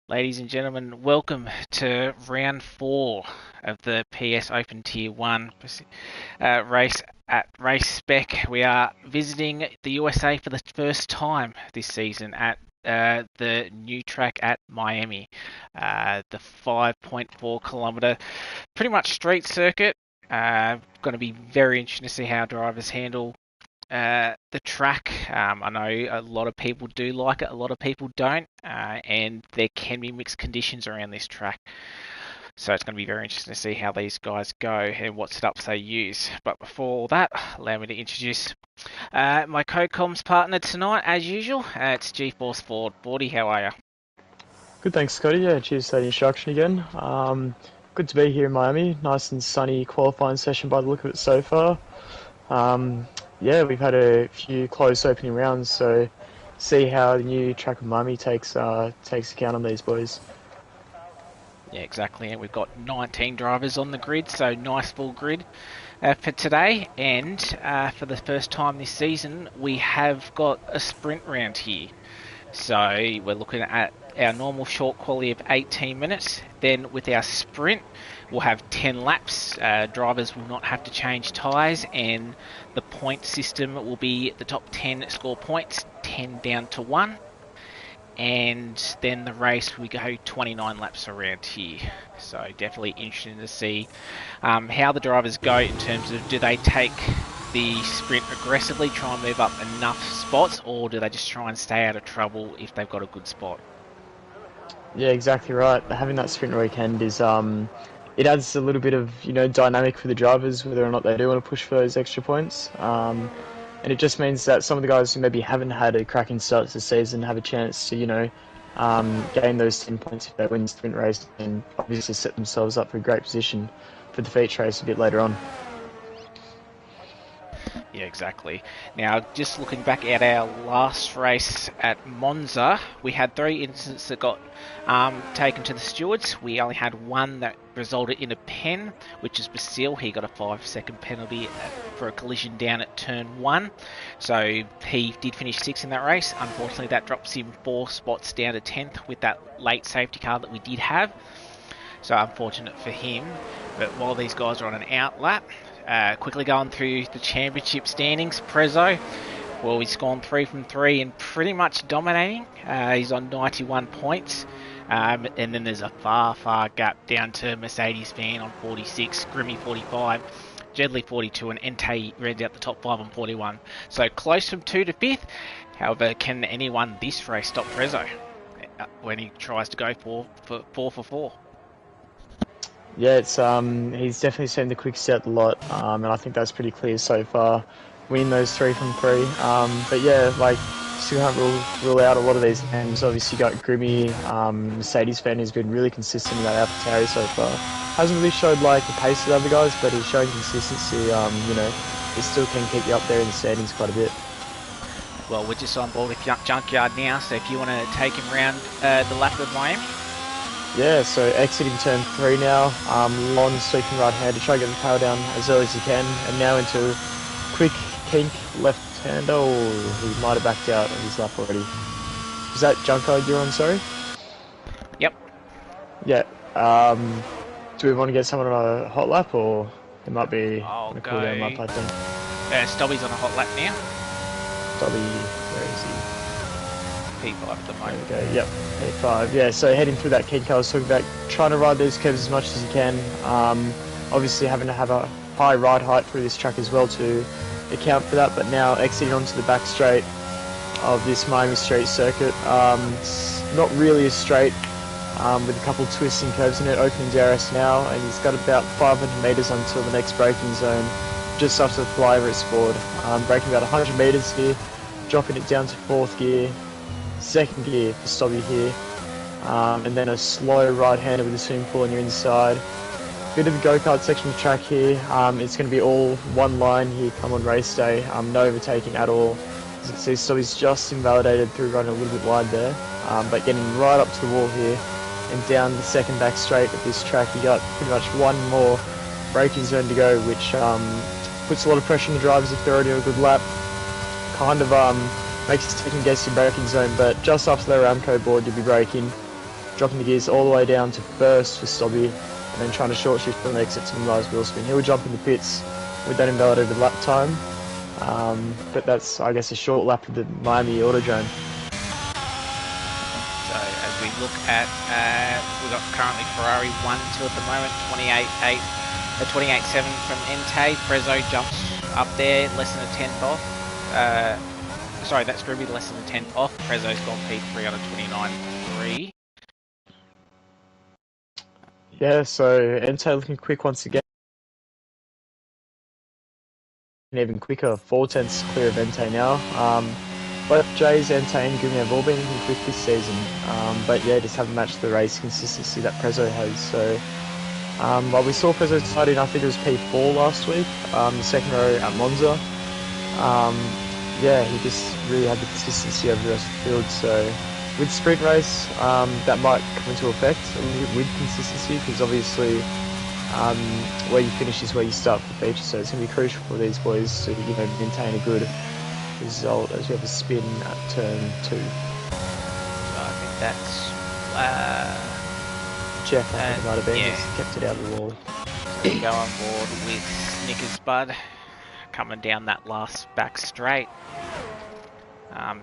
Ladies and gentlemen, welcome to round 4 of the PS Open Tier 1 race at Race Spec. We are visiting the USA for the first time this season at the new track at Miami, the 5.4 kilometer, pretty much street circuit. Going to be very interesting to see how drivers handle the track. I know a lot of people do like it, a lot of people don't, and there can be mixed conditions around this track. So it's going to be very interesting to see how these guys go and what setups they use. But before all that, allow me to introduce my co-comms partner tonight, as usual. It's GForce Foord. Fordy, how are you? Good, thanks, Scotty. Yeah, cheers for that introduction again. Good to be here in Miami. Nice and sunny qualifying session by the look of it so far. Um, yeah, we've had a few close opening rounds, so see how the new track of Miami takes account on these boys. Yeah, exactly. And we've got 19 drivers on the grid, so nice full grid for today. And for the first time this season, we have got a sprint round here. So we're looking at our normal short quality of 18 minutes. Then with our sprint, we'll have 10 laps. Drivers will not have to change tyres, and the point system will be the top 10 score points, 10 down to 1. And then the race, we go 29 laps around here. So definitely interesting to see how the drivers go in terms of, do they take the sprint aggressively, try and move up enough spots, or do they just try and stay out of trouble if they've got a good spot? Yeah, exactly right. Having that sprint weekend is it adds a little bit of dynamic for the drivers, whether or not they do want to push for those extra points. And it just means that some of the guys who maybe haven't had a cracking start to the season have a chance to, gain those 10 points if they win the sprint race and obviously set themselves up for a great position for the feature race a bit later on. Yeah, exactly. Now, just looking back at our last race at Monza, we had 3 incidents that got taken to the stewards. We only had one that resulted in a pen, which is Basil. He got a 5-second penalty for a collision down at turn 1. So he did finish 6th in that race. Unfortunately, that drops him 4 spots down to 10th with that late safety car that we did have. So unfortunate for him. But while these guys are on an out lap, quickly going through the championship standings, Prezzo, well, he's gone 3 from 3 and pretty much dominating. He's on 91 points. And then there's a far gap down to Mercedes Van on 46, Grimmy 45, Jedley 42, and Entei rounds out the top 5 on 41. So close from 2 to 5th. However, can anyone this race stop Prezzo when he tries to go for 4 for 4? Yeah, it's he's definitely seen the quick set a lot, and I think that's pretty clear so far. Winning those 3 from 3, but yeah, like still can't rule out a lot of these games. Obviously, you got Grimmy, Mercedes fan who's been really consistent in that AlphaTauri so far. Hasn't really showed like the pace of the other guys, but he's showing consistency. He still can keep you up there in the standings quite a bit. Well, we're just on board with Junkyard now, so if you want to take him round the lap of Miami. Yeah, so exiting turn 3 now. Lon sweeping right hand to try to get the power down as early as he can, and now into quick kink left hand. Oh, he might have backed out of his lap already. Is that Junkyard you're on, sorry? Yep. Yeah. Do we want to get someone on a hot lap, or it might be I'll on a go. cool down lap, I think? Stobby's on a hot lap now. Dobby, where is he? P5 at the There moment. we go, yep, A5. Yeah, so heading through that kink I was talking about, trying to ride those curves as much as you can. Obviously having to have a high ride height through this track as well to account for that, but now exiting onto the back straight of this Miami Street circuit. It's not really a straight, with a couple of twists and curves in it, opening DRS now, and he's got about 500 metres until the next braking zone, just after the flyover at Sport. Braking about 100 metres here, dropping it down to 4th gear, 2nd gear for Stobby here, and then a slow right-hander with a swimming pool on your inside. Bit of a go-kart section of the track here. It's going to be all one line here come on race day, no overtaking at all. As you can see, Stobby's just invalidated through running a little bit wide there, but getting right up to the wall here and down the 2nd back straight of this track. You got pretty much one more braking zone to go, which puts a lot of pressure on the drivers if they're already on a good lap. Kind of makes you second guess your braking zone, but just after the Aramco board you'll be braking. dropping the gears all the way down to first for Stobby, and then trying to short shift on the exit to minimise wheel spin. He'll jump in the pits with that invalidated lap time, but that's, I guess, a short lap of the Miami Autodrome. So as we look at, we've got currently Ferrari 1-2 at the moment, 28.7 from Entei. Prezzo jumps up there, less than a tenth off. Sorry, that's Groovy, less than a tenth off. Prezzo's gone P3 on a 29.3. Yeah, so Entei looking quick once again. And even quicker, 4/10 clear of Entei now. Both Jays, Entei and Gumi have all been looking quick this season. But yeah, just haven't matched the race consistency that Prezzo has. So while we saw Prezzo start in, I think it was P4 last week, the second row at Monza. Yeah, he just really had the consistency over the rest of the field. So with sprint race, that might come into effect a little bit with consistency, because obviously where you finish is where you start for the feature. So it's going to be crucial for these boys to maintain a good result as we have a spin at turn 2. So I think that's Jeff, I think it might have been, yeah. just kept it out of the wall. So we go on board with Snickers Bud coming down that last back straight.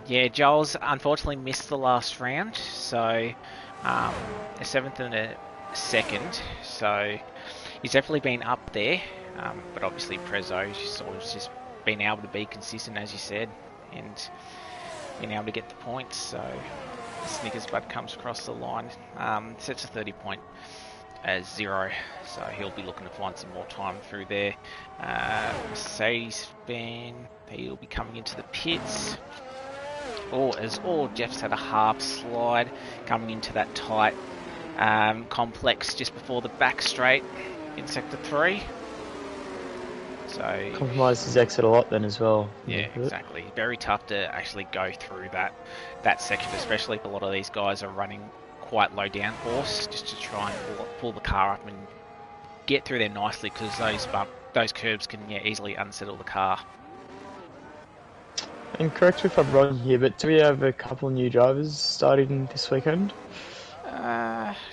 Yeah, Joel's unfortunately missed the last round, so a 7th and a 2nd, so he's definitely been up there, but obviously Prezzo's sort of just been able to be consistent, as you said, and been able to get the points. So Snickers Bud comes across the line, sets a 30-point as 0, so he'll be looking to find some more time through there. Mercedes-Benz, he'll be coming into the pits. Jeff's had a half slide coming into that tight complex just before the back straight in sector 3. So compromised his exit a lot then as well. Yeah, exactly. Very tough to actually go through that section, especially if a lot of these guys are running quite low downforce, just to try and pull the car up and get through there nicely, because those curbs can easily unsettle the car. And correct me if I'm wrong here, but do we have a couple new drivers starting this weekend?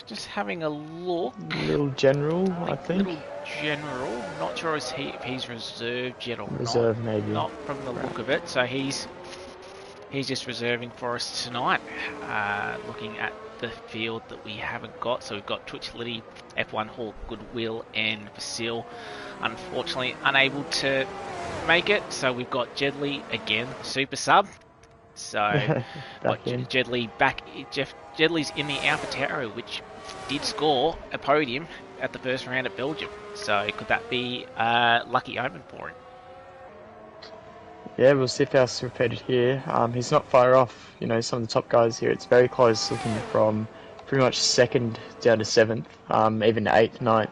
Just having a look. Little General, I think. Little General. Not sure if he's reserved yet or Reserve, not. maybe. Not from the look of it. So he's just reserving for us tonight. Looking at the field that we haven't got. So we've got Twitch Liddy, F1 Hawk, Goodwill, and Vasil. Unfortunately, unable to make it. So we've got Jedley again, super sub. So Jedley's in the AlphaTauri, which did score a podium at the first round at Belgium. So could that be a lucky omen for him? Yeah, we'll see if ours repeated here. He's not far off, some of the top guys here. It's very close, looking from pretty much 2nd down to 7th, even 8th, 9th.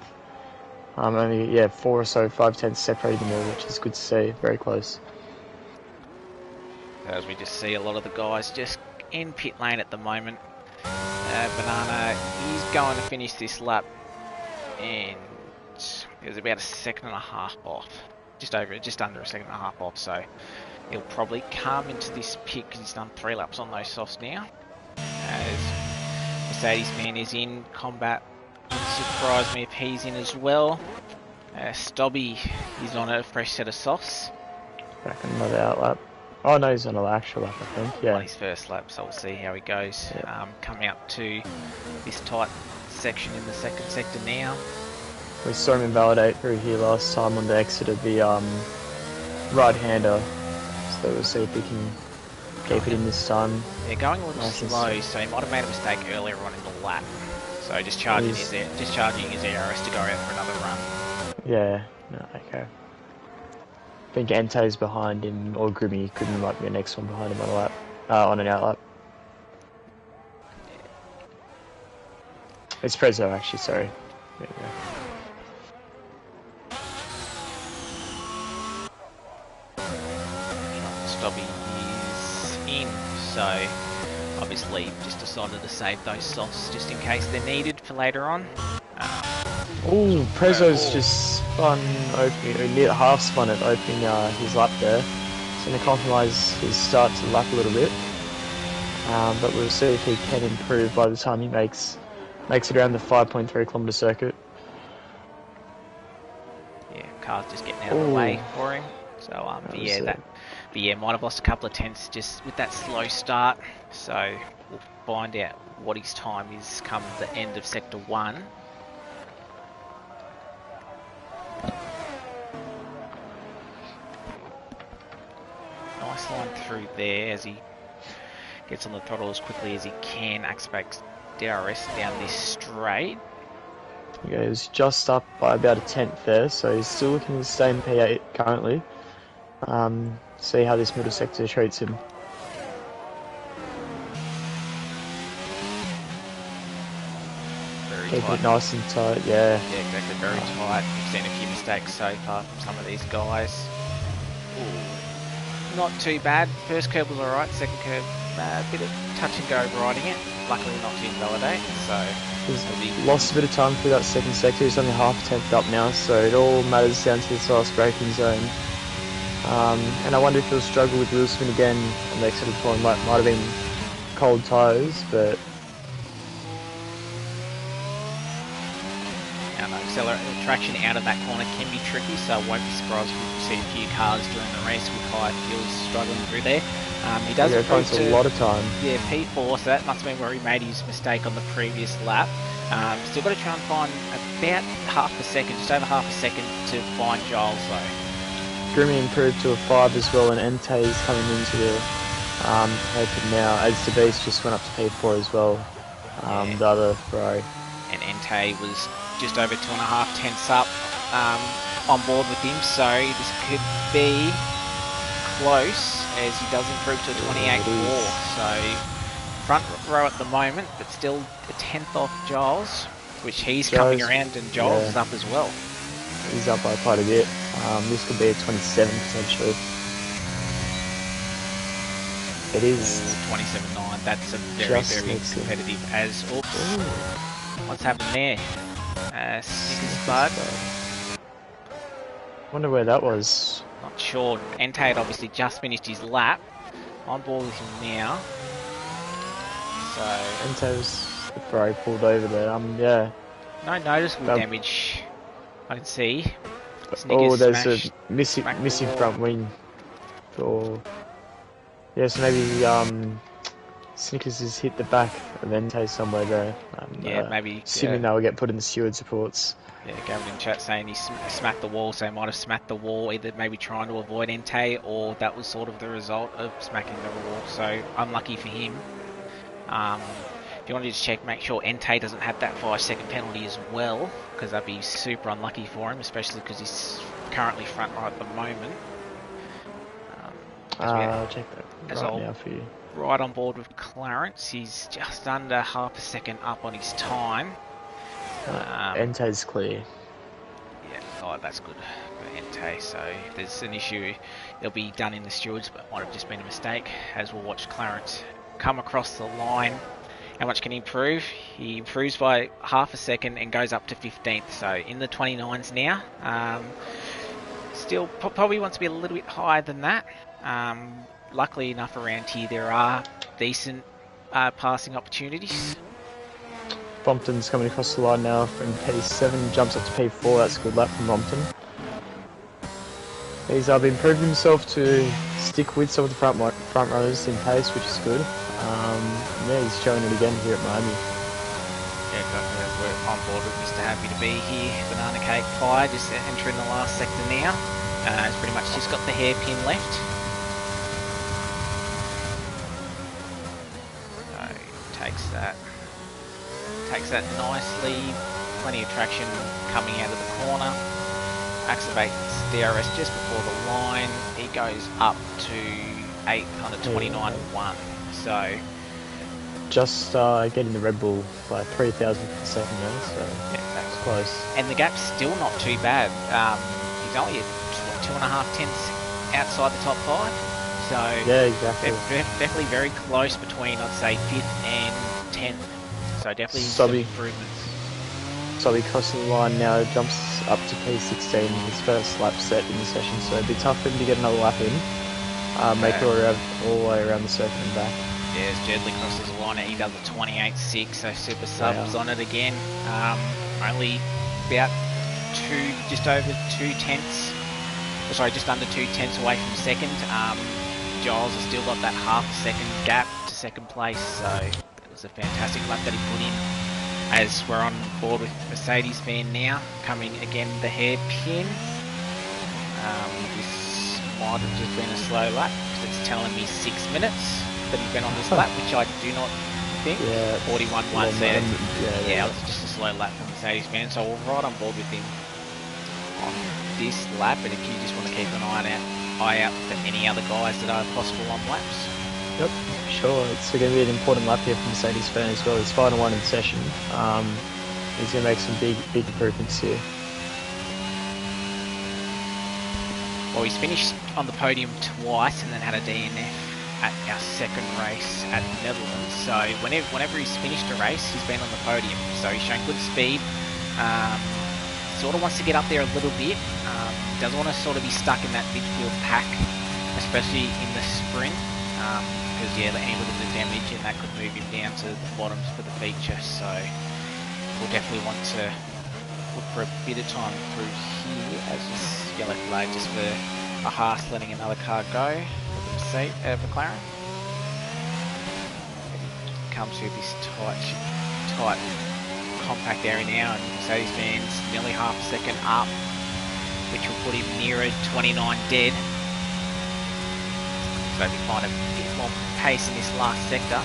Only 4 or so, 5/10 separating them all, which is good to see. Very close. As we just see a lot of the guys just in pit lane at the moment. Banana is going to finish this lap, and it was about a 2.5 off, just under a 2.5 off. So he'll probably come into this pit because he's done 3 laps on those softs now. As Mercedes-Benz is in combat, wouldn't surprise me if he's in as well. Stobby is on a fresh set of softs. Back on another outlap. Oh no, he's on an actual lap, I think. Yeah. On his first lap, so we'll see how he goes. Yep. Coming up to this tight section in the 2nd sector now. We saw him invalidate through here last time on the exit of the right-hander, so we'll see if we can keep it in this time. They're going a little slow, so he might have made a mistake earlier on in the lap. So just charging his ARS to go out for another run. Yeah, no, okay. I think Entei's behind him, or Grimmy might be the next one behind him on a lap, on an outlap. It's Prezzo actually, sorry. There you go. Stobby is in, so obviously just decided to save those softs just in case they're needed for later on. Ooh, Prezzo's just spun opening, half spun it, opening his lap there. It's going to compromise his start to the lap a little bit. But we'll see if he can improve by the time he makes Makes it around the 5.3 kilometre circuit. Yeah, car's just getting out of the way for him. So might have lost a couple of tenths just with that slow start. So we'll find out what his time is come the end of sector 1. Nice line through there as he gets on the throttle as quickly as he can. Activates DRS down this straight. Yeah, he's just up by about a tenth there, so he's still looking to stay in P8 currently. See how this middle sector treats him. Keep it nice and tight, yeah. Yeah, exactly, very tight. We've seen a few mistakes so far from some of these guys. Ooh. Not too bad. First curve was alright, second curve, a bit of touch and go riding it. Luckily not to invalidate, so... He's lost a bit of time through that second sector. He's only half a tenth up now, so it all matters down to this last braking zone. And I wonder if he'll struggle with wheel spin again on the exit of the corner. Might have been cold tyres, but... Traction out of that corner can be tricky, so I won't be surprised if we see a few cars during the race with high fuels struggling through there. He does improve to a lot of time. Yeah, P4, so that must have been where he made his mistake on the previous lap. Still got to try and find about half a second, just over half a second to find Giles though. Grimmy improved to a 5 as well, and Entei is coming into the open now. As the Beast just went up to P4 as well, the other Ferrari. And Entei was just over 2.5 tenths up on board with him, so this could be close as he does improve to a 28.4. So front row at the moment, but still a tenth off Giles, which he's coming around, and Giles is up as well. He's up by quite a bit. This could be a 27 potentially. It is 27.9. That's a very competitive as. Oops. What's happened there? Snickers bud. Wonder where that was. Not sure. Entei had obviously just finished his lap. On board with him now. So Entei was the Ferrari pulled over there. Yeah. No noticeable damage I can see. Snickers there's a missing front wing. Or yes, maybe Snickers has hit the back of Entei somewhere there. Maybe. Assuming they'll get put in the steward supports. Yeah, Gavin in chat saying he smacked the wall, so he might have smacked the wall, either maybe trying to avoid Entei, or that was sort of the result of smacking the wall, so unlucky for him. If you want to just check, make sure Entei doesn't have that 5-second penalty as well, because that'd be super unlucky for him, especially because he's currently front right at the moment. I'll check that right now for you. Right on board with Clarence, he's just under half a second up on his time. Entei's clear. Yeah, that's good for Entei. So if there's an issue, it'll be done in the stewards, but it might have just been a mistake. As we'll watch Clarence come across the line. How much can he improve? He improves by half a second and goes up to 15th. So in the 29s now. Still probably wants to be a little bit higher than that. Luckily enough around here there are decent passing opportunities. Brompton's coming across the line now from P7, jumps up to P4, that's a good lap from Brompton. He's been proving himself to stick with some of the front runners in pace, which is good. He's showing it again here at Miami. Yeah, exactly. We're on board with Mr. Happy to be here. Banana Cake Fire just entering the last sector now. He's pretty much just got the hairpin left. Takes that nicely, plenty of traction coming out of the corner, activates DRS just before the line, he goes up to 8th on a 29.1, so... Just getting the Red Bull by 3,000 per second now, so that's close. And the gap's still not too bad, he's only at 2.5 tenths outside the top 5, so... Yeah, exactly. Definitely very close between, I'd say, 5th and 10th. So definitely some improvements. So he crossing the line now, jumps up to P16, his first lap set in the session, so it'd be tough for him to get another lap in. Make it all the way around the circuit and back. Yeah, as Jedley crosses the line, he does a 28.6, so super subs on it again. Only about just over 2 tenths, sorry, just under 2 tenths away from second. Giles has still got that half a second gap to second place, so it was a fantastic lap that he put in. As we're on board with Mercedes van now, coming again the hairpin. This might have just been a slow lap, because it's telling me 6 minutes that he's been on this lap, which I do not think. Yeah, 41.1, so yeah, it was just a slow lap from Mercedes van, so we're right on board with him on this lap. And if you just want to keep an eye out for any other guys that are possible on laps. Yep, sure. It's going to be an important lap here for Mercedes fan as well. It's final one in the session. He's going to make some big improvements here. Well, he's finished on the podium twice and then had a DNF at our second race at the Netherlands. So whenever he's finished a race, he's been on the podium. So he's shown good speed. Sort of wants to get up there a little bit. Doesn't want to sort of be stuck in that midfield pack, especially in the sprint. Because yeah, any little bit of damage and that could move him down to the bottoms for the feature. So we'll definitely want to look for a bit of time through here as this yellow flag just for a Haas letting another car go for the McLaren. Comes through this tight compact area now, and Mercedes fans nearly half a second up, which will put him nearer 29 dead. So if we find a bit more pace in this last sector,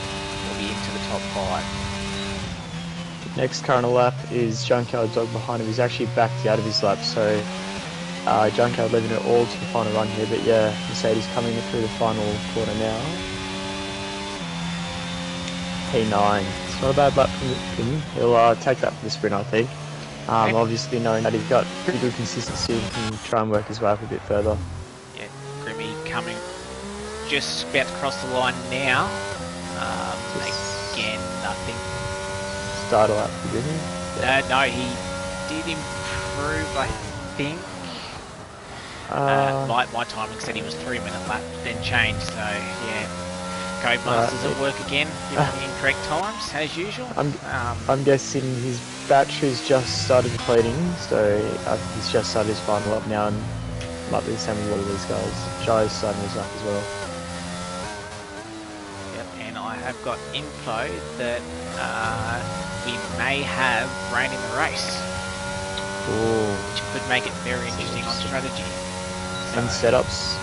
we'll be into the top 5. Next current lap is Junkyard Dog behind him. He's actually backed out of his lap, so Junkyard leaving it all to the final run here. But yeah, Mercedes coming through the final corner now. P9. It's not a bad lap from him. He'll take that for the sprint, I think. Obviously knowing that he's got pretty good consistency and can try and work his way up a bit further. Yeah, Grimmy coming just about to cross the line now. Again, nothing. Started lap for Grimmy? Yeah. No, he did improve, I think. My timing said he was 3-minute lap, then changed, so yeah. Codemasters at work again, giving me incorrect times, as usual. I'm guessing his battery's just started depleting, so I think he's just started his final lap now, and might be the same with all of these guys. Joe's starting his lap as well. Yep, and I have got info that we may have rain in the race. Ooh. Which could make it very interesting on strategy. And setups.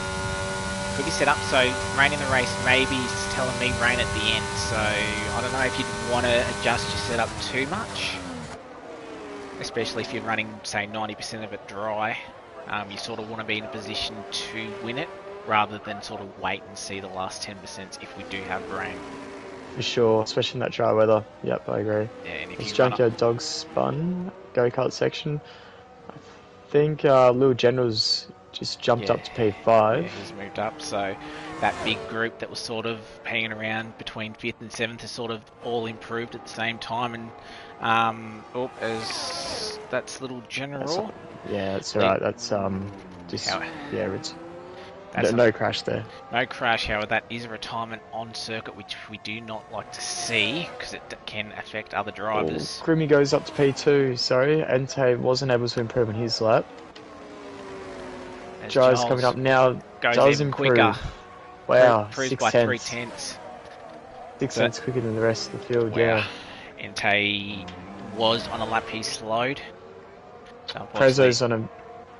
Could be set up, so rain in the race maybe is telling me rain at the end, so I don't know if you'd want to adjust your setup too much, especially if you're running, say, 90% of it dry. You sort of want to be in a position to win it rather than sort of wait and see the last 10% if we do have rain. For sure, especially in that dry weather. Yep, I agree. Yeah, and if it's you Junkyard Dog Spun, go-kart section. I think Lil General's just jumped up to P5. Yeah, he's moved up, so that big group that was sort of hanging around between 5th and 7th has sort of all improved at the same time, and as that's Little General. That's alright, that's just, it's no crash there. No crash, however, that is a retirement on circuit, which we do not like to see, because it can affect other drivers. Grimmy goes up to P2, sorry, Ente wasn't able to improve on his lap. Giles coming up now. Goes in quicker. Wow, improves by 3 tenths. 6 tenths quicker than the rest of the field. Wow. Yeah. Ente was on a lap he slowed. Prezzo's on a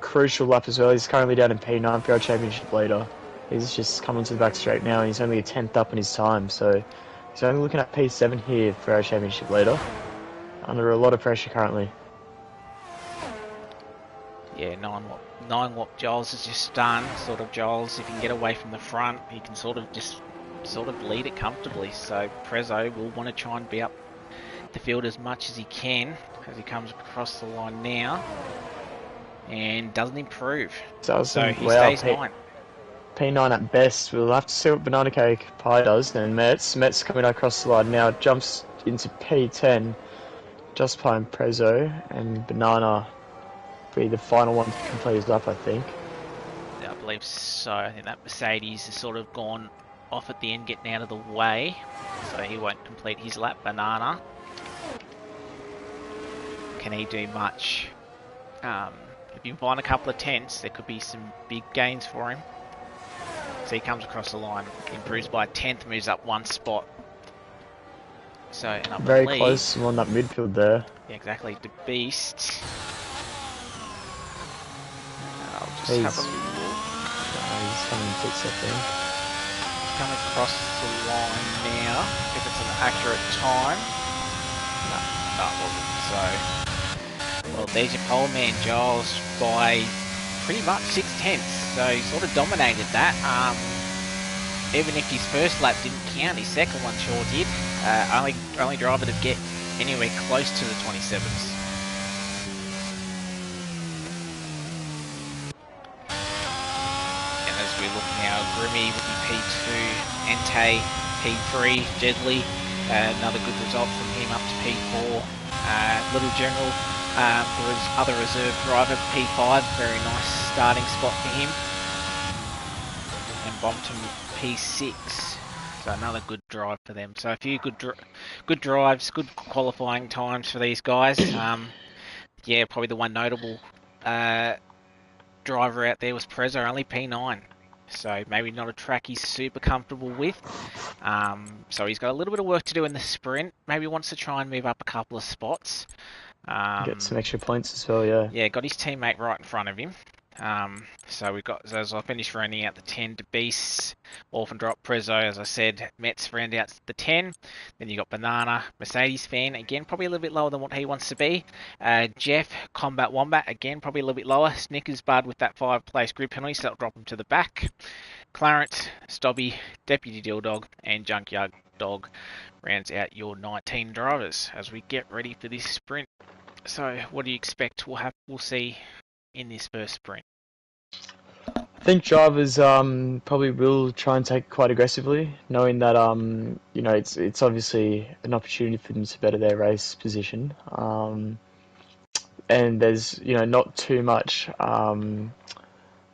crucial lap as well. He's currently down in P9 for our championship leader. He's just coming to the back straight now, and he's only a 10th up in his time. So he's only looking at P7 here for our championship leader. Under a lot of pressure currently. Yeah, 9 what Giles has just done. Sort of Giles, if he can get away from the front, he can sort of lead it comfortably. So Prezzo will want to try and be up the field as much as he can as he comes across the line now, and doesn't improve. So he stays 9. P9 at best. We'll have to see what Banana Cake Pie does. Then Met's coming across the line now, jumps into P10, just behind Prezzo, and Banana be the final one to complete his lap, I think. Yeah, I believe so. I think that Mercedes has sort of gone off at the end, getting out of the way, so he won't complete his lap. Banana. Can he do much? If you find a couple of tenths, there could be some big gains for him. So he comes across the line, improves by a tenth, moves up one spot. So, and I Very believe, close on that midfield there. Yeah, exactly. The Beast. I'll just He's have a look. coming in six, I think. Come across the line now. If it's an accurate time. No, it wasn't. So, well, there's your pole man, Giles, by pretty much 6 tenths. So he sort of dominated that. Even if his first lap didn't count, his second one sure did. Only driver to get anywhere close to the 27s. And as we look now, Grimmy would be P2, Ente P3, Jedley, another good result from him up to P4. Little General, the other reserve driver, P5, very nice starting spot for him. And Bompton P6, so another good drive for them. So a few good drives, good qualifying times for these guys. Yeah, probably the one notable driver out there was Prezzo, only P9. So maybe not a track he's super comfortable with. So he's got a little bit of work to do in the sprint. Maybe wants to try and move up a couple of spots. Get some extra points as well, yeah. Yeah, got his teammate right in front of him. So we've got, as I finished rounding out the 10, to Beasts, Orphan Drop, Prezzo, as I said, Mets round out the 10. Then you got Banana, Mercedes fan, again, probably a little bit lower than what he wants to be. Jeff, Combat Wombat, again, probably a little bit lower. Snickers Bud with that 5-place grid penalty, so that'll drop him to the back. Clarence, Stobby, Deputy Dill Dog, and Junkyard Dog rounds out your 19 drivers as we get ready for this sprint. So what do you expect we'll see in this first sprint? I think drivers probably will try and take it quite aggressively, knowing that you know, it's obviously an opportunity for them to better their race position, and there's, you know, not too much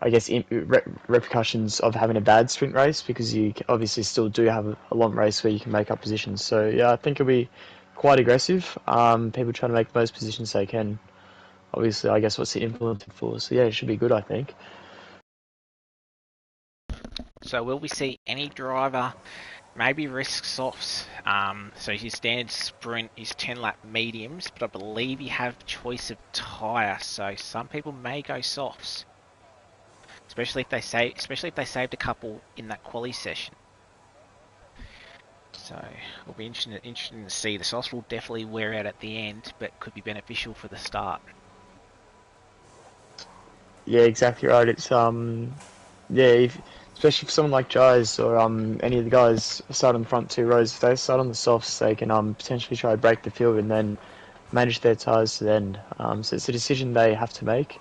I guess repercussions of having a bad sprint race, because you obviously still do have a long race where you can make up positions. So yeah, I think it'll be quite aggressive. People trying to make the most positions they can. Obviously, I guess what's it implemented for. So yeah, it should be good, I think. So will we see any driver maybe risk softs? So his standard sprint is 10 lap mediums, but I believe you have choice of tyre. So some people may go softs, especially if they saved a couple in that quali session. So it'll be interesting to see. The softs will definitely wear out at the end, but could be beneficial for the start. Yeah, exactly right. It's yeah, especially for someone like Jais or any of the guys start on the front two rows, if they start on the softs, they can potentially try to break the field and then manage their tyres to the end. So it's a decision they have to make,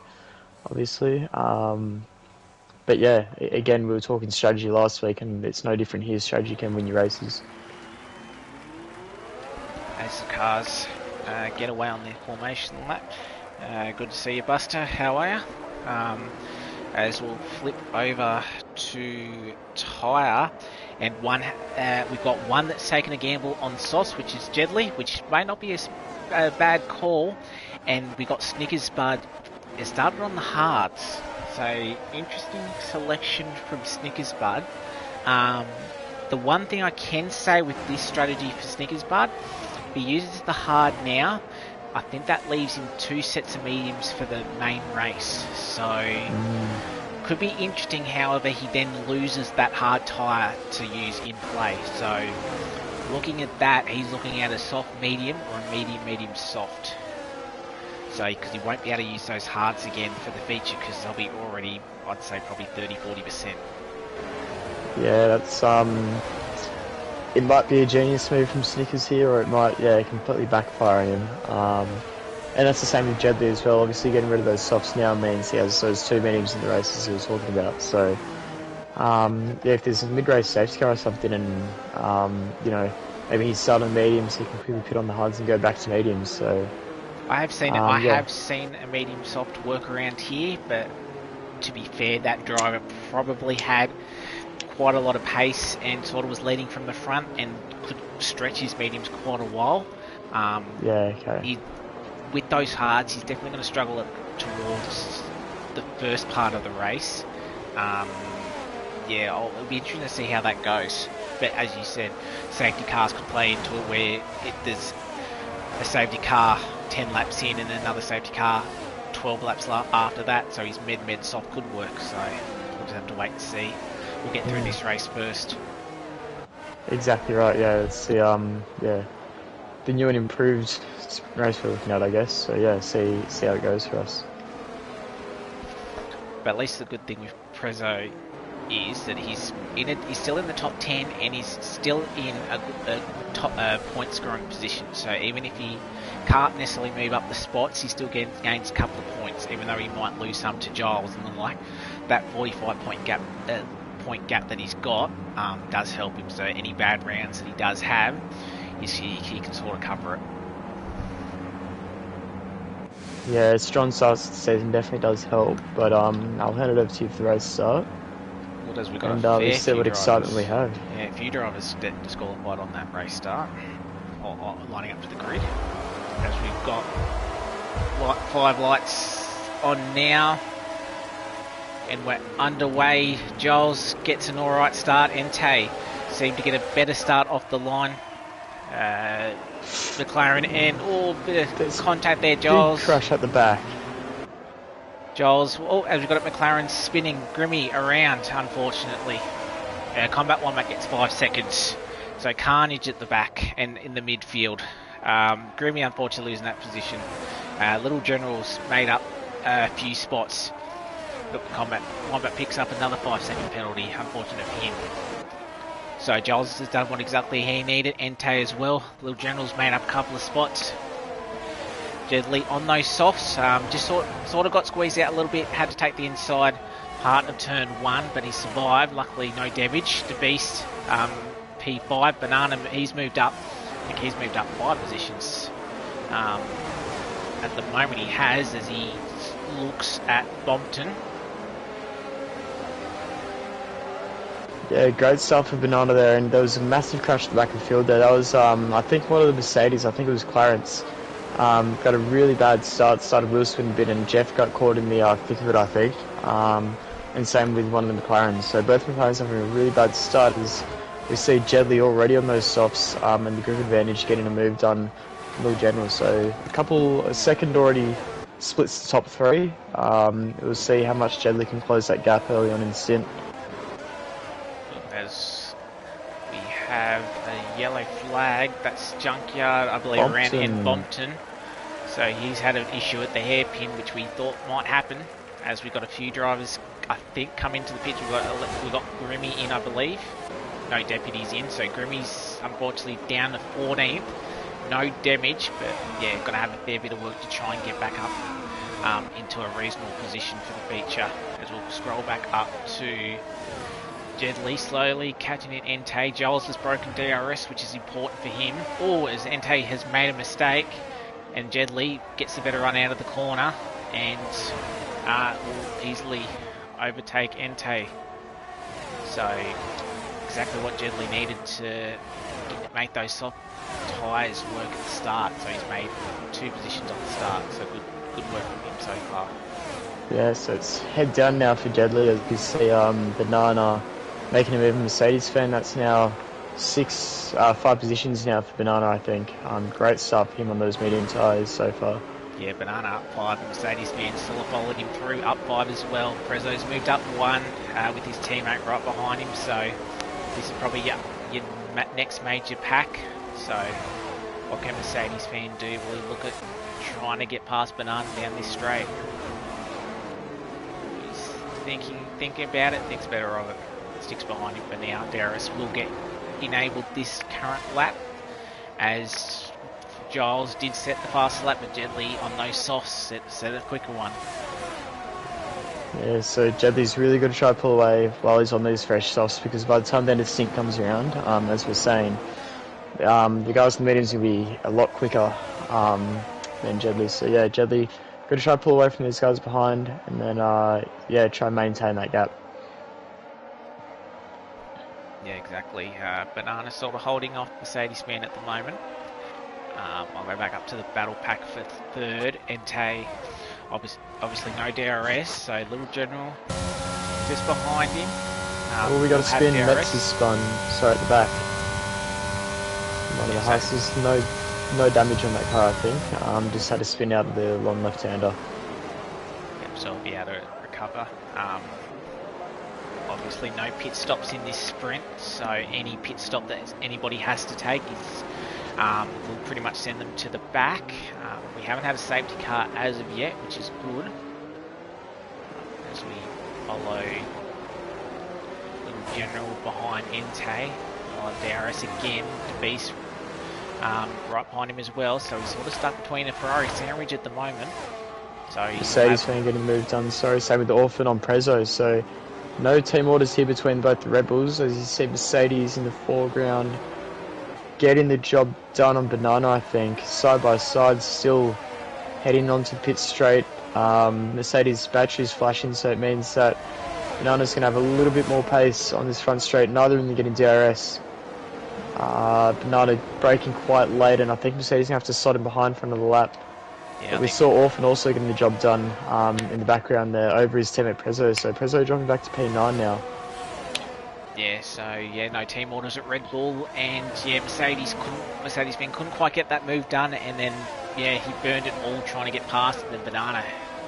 obviously. But yeah, again, we were talking strategy last week, and it's no different here. Strategy can win you races. As the cars get away on their formation lap. Good to see you, Buster. How are you? As we'll flip over to tyre, and we've got one that's taken a gamble on sauce, which is Jedley, which may not be a bad call, and we got Snickers Bud. It started on the hards, so interesting selection from Snickers Bud. The one thing I can say with this strategy for Snickers Bud, if he uses the hard now, I think that leaves him 2 sets of mediums for the main race. So could be interesting. However, he then loses that hard tyre to use in play. So looking at that, he's looking at a soft medium or a medium soft. So because he won't be able to use those hards again for the feature, because they'll be already, I'd say, probably 30-40%. Yeah, that's it might be a genius move from Snickers here, or it might, completely backfire on him. And that's the same with Jedley as well. Obviously, getting rid of those softs now means he has those 2 mediums in the races he was talking about. So, if there's a mid-race safety car or something, and you know, maybe he's starting mediums, he can quickly put on the hards and go back to mediums. So, I have seen I have seen a medium soft work around here, but to be fair, that driver probably had quite a lot of pace and sort of was leading from the front and could stretch his mediums quite a while. Yeah, okay. With those hards, he's definitely going to struggle towards the first part of the race. It'll be interesting to see how that goes. But as you said, safety cars could play into it where there's a safety car 10 laps in and another safety car 12 laps after that. So his med soft could work. So we'll just have to wait and see. We'll get through this race first. Exactly right. Yeah, it's the new and improved race we're looking at, I guess. So yeah, see how it goes for us. But at least the good thing with Prezzo is that he's still in the top 10 and he's still in a top point scoring position. So even if he can't necessarily move up the spots, he still gains a couple of points, even though he might lose some to Giles and the like. That 45 point gap that he's got does help him. So any bad rounds that he does have, he can sort of cover it. Yeah, a strong start to the season definitely does help, but I'll hand it over to you for the race start. Well, as we've got let's see what excitement we have. Yeah, a few drivers disqualified on that race start, or lining up to the grid. As we've got 5 lights on now, and we're underway. Giles gets an alright start. Entei seemed to get a better start off the line. McLaren and bit of contact there, Giles. Big crush at the back. Giles, as we've got it, McLaren spinning Grimmy around, unfortunately. Combat Wombat gets 5 seconds. So carnage at the back and in the midfield. Grimmy unfortunately losing that position. Little Generals made up a few spots. But Combat Wombat picks up another 5-second penalty, unfortunate for him. So Giles has done what exactly he needed. Entei as well. Little Generals made up a couple of spots. Jedley on those softs. Just sort of got squeezed out a little bit. Had to take the inside part of turn 1, but he survived. Luckily, no damage. The Beast, P5. Banana, he's moved up. I think he's moved up 5 positions. At the moment he has, as he looks at Bompton. Yeah, great stuff for Banana there, and there was a massive crash at the back of the field there. That was, I think, one of the Mercedes. I think it was Clarence. Got a really bad start, started wheel spin a bit, and Jeff got caught in the thick of it, I think. And same with one of the McLarens. So both McLarens having a really bad start as we see Jedley already on those softs, and the grip advantage getting a move done from Little General. So a second already splits the top 3. We'll see how much Jedley can close that gap early on in the stint. As we have a yellow flag, that's Junkyard, I believe, around in Bompton. So he's had an issue at the hairpin, which we thought might happen, as we got a few drivers, I think, come into the pit. We got Grimmy in, I believe. No deputies in, so Grimmy's unfortunately down to 14th. No damage, but yeah, going to have a fair bit of work to try and get back up into a reasonable position for the feature. As we'll scroll back up to Jedley, slowly catching it. Entei. Giles has broken DRS, which is important for him. As Entei has made a mistake, and Jedley gets the better run out of the corner and will easily overtake Entei. So exactly what Jedley needed to make those soft tyres work at the start. So he's made 2 positions on the start. So good work from him so far. Yeah, so it's head down now for Jedley, as you see Banana making a move in Mercedes fan. That's now 5 positions now for Banana, I think. Great start for him on those medium tyres so far. Yeah, Banana up 5, Mercedes fans still followed him through, up 5 as well. Prezzo's moved up 1 with his teammate right behind him, so this is probably your next major pack. So what can Mercedes fan do? Will he look at trying to get past Banana down this straight? He's thinking about it, thinks better of it. Sticks behind him for now. Darius will get enabled this current lap, as Giles did set the fastest lap, but Jedley on those softs set a quicker one. Yeah, so Jedley's really going to try to pull away while he's on these fresh softs, because by the time the end of the stint comes around, as we're saying, the guys in the mediums will be a lot quicker than Jedley. So yeah, Jedley going to try to pull away from these guys behind, and then try and maintain that gap. exactly. Banana sort of holding off Mercedes-Benz at the moment. I'll go back up to the battle pack for third. Entei, obviously no DRS, so Little General just behind him. Oh, we got a spin. Metz is spun. Sorry, at the back. One of the Haas's. No damage on that car, I think. Just had a spin out of the long left-hander. Yep, so I'll be able to recover. Obviously no pit stops in this sprint, so any pit stop that anybody has to take is will pretty much send them to the back. We haven't had a safety car as of yet, which is good. As we follow Little General behind Entei. DRS again, the Beast right behind him as well, so he's sort of stuck between a Ferrari sandwich at the moment. So Mercedes fan getting moved on, sorry, same with the Orphan on Prezzo, so no team orders here between both the Red Bulls. As you see, Mercedes in the foreground getting the job done on Banana, I think. Side by side, still heading onto the pit straight. Mercedes battery's flashing, so it means that Banana's going to have a little bit more pace on this front straight. Neither of them are getting DRS. Banana braking quite late, and I think Mercedes going to have to slot him behind for another lap. Yeah, but we saw Orphan also getting the job done in the background there over his teammate Prezzo. So Prezzo dropping back to P9 now. Yeah, so yeah, no team orders at Red Bull, and yeah, Mercedes-Benz couldn't quite get that move done, and then yeah, he burned it all trying to get past the Banana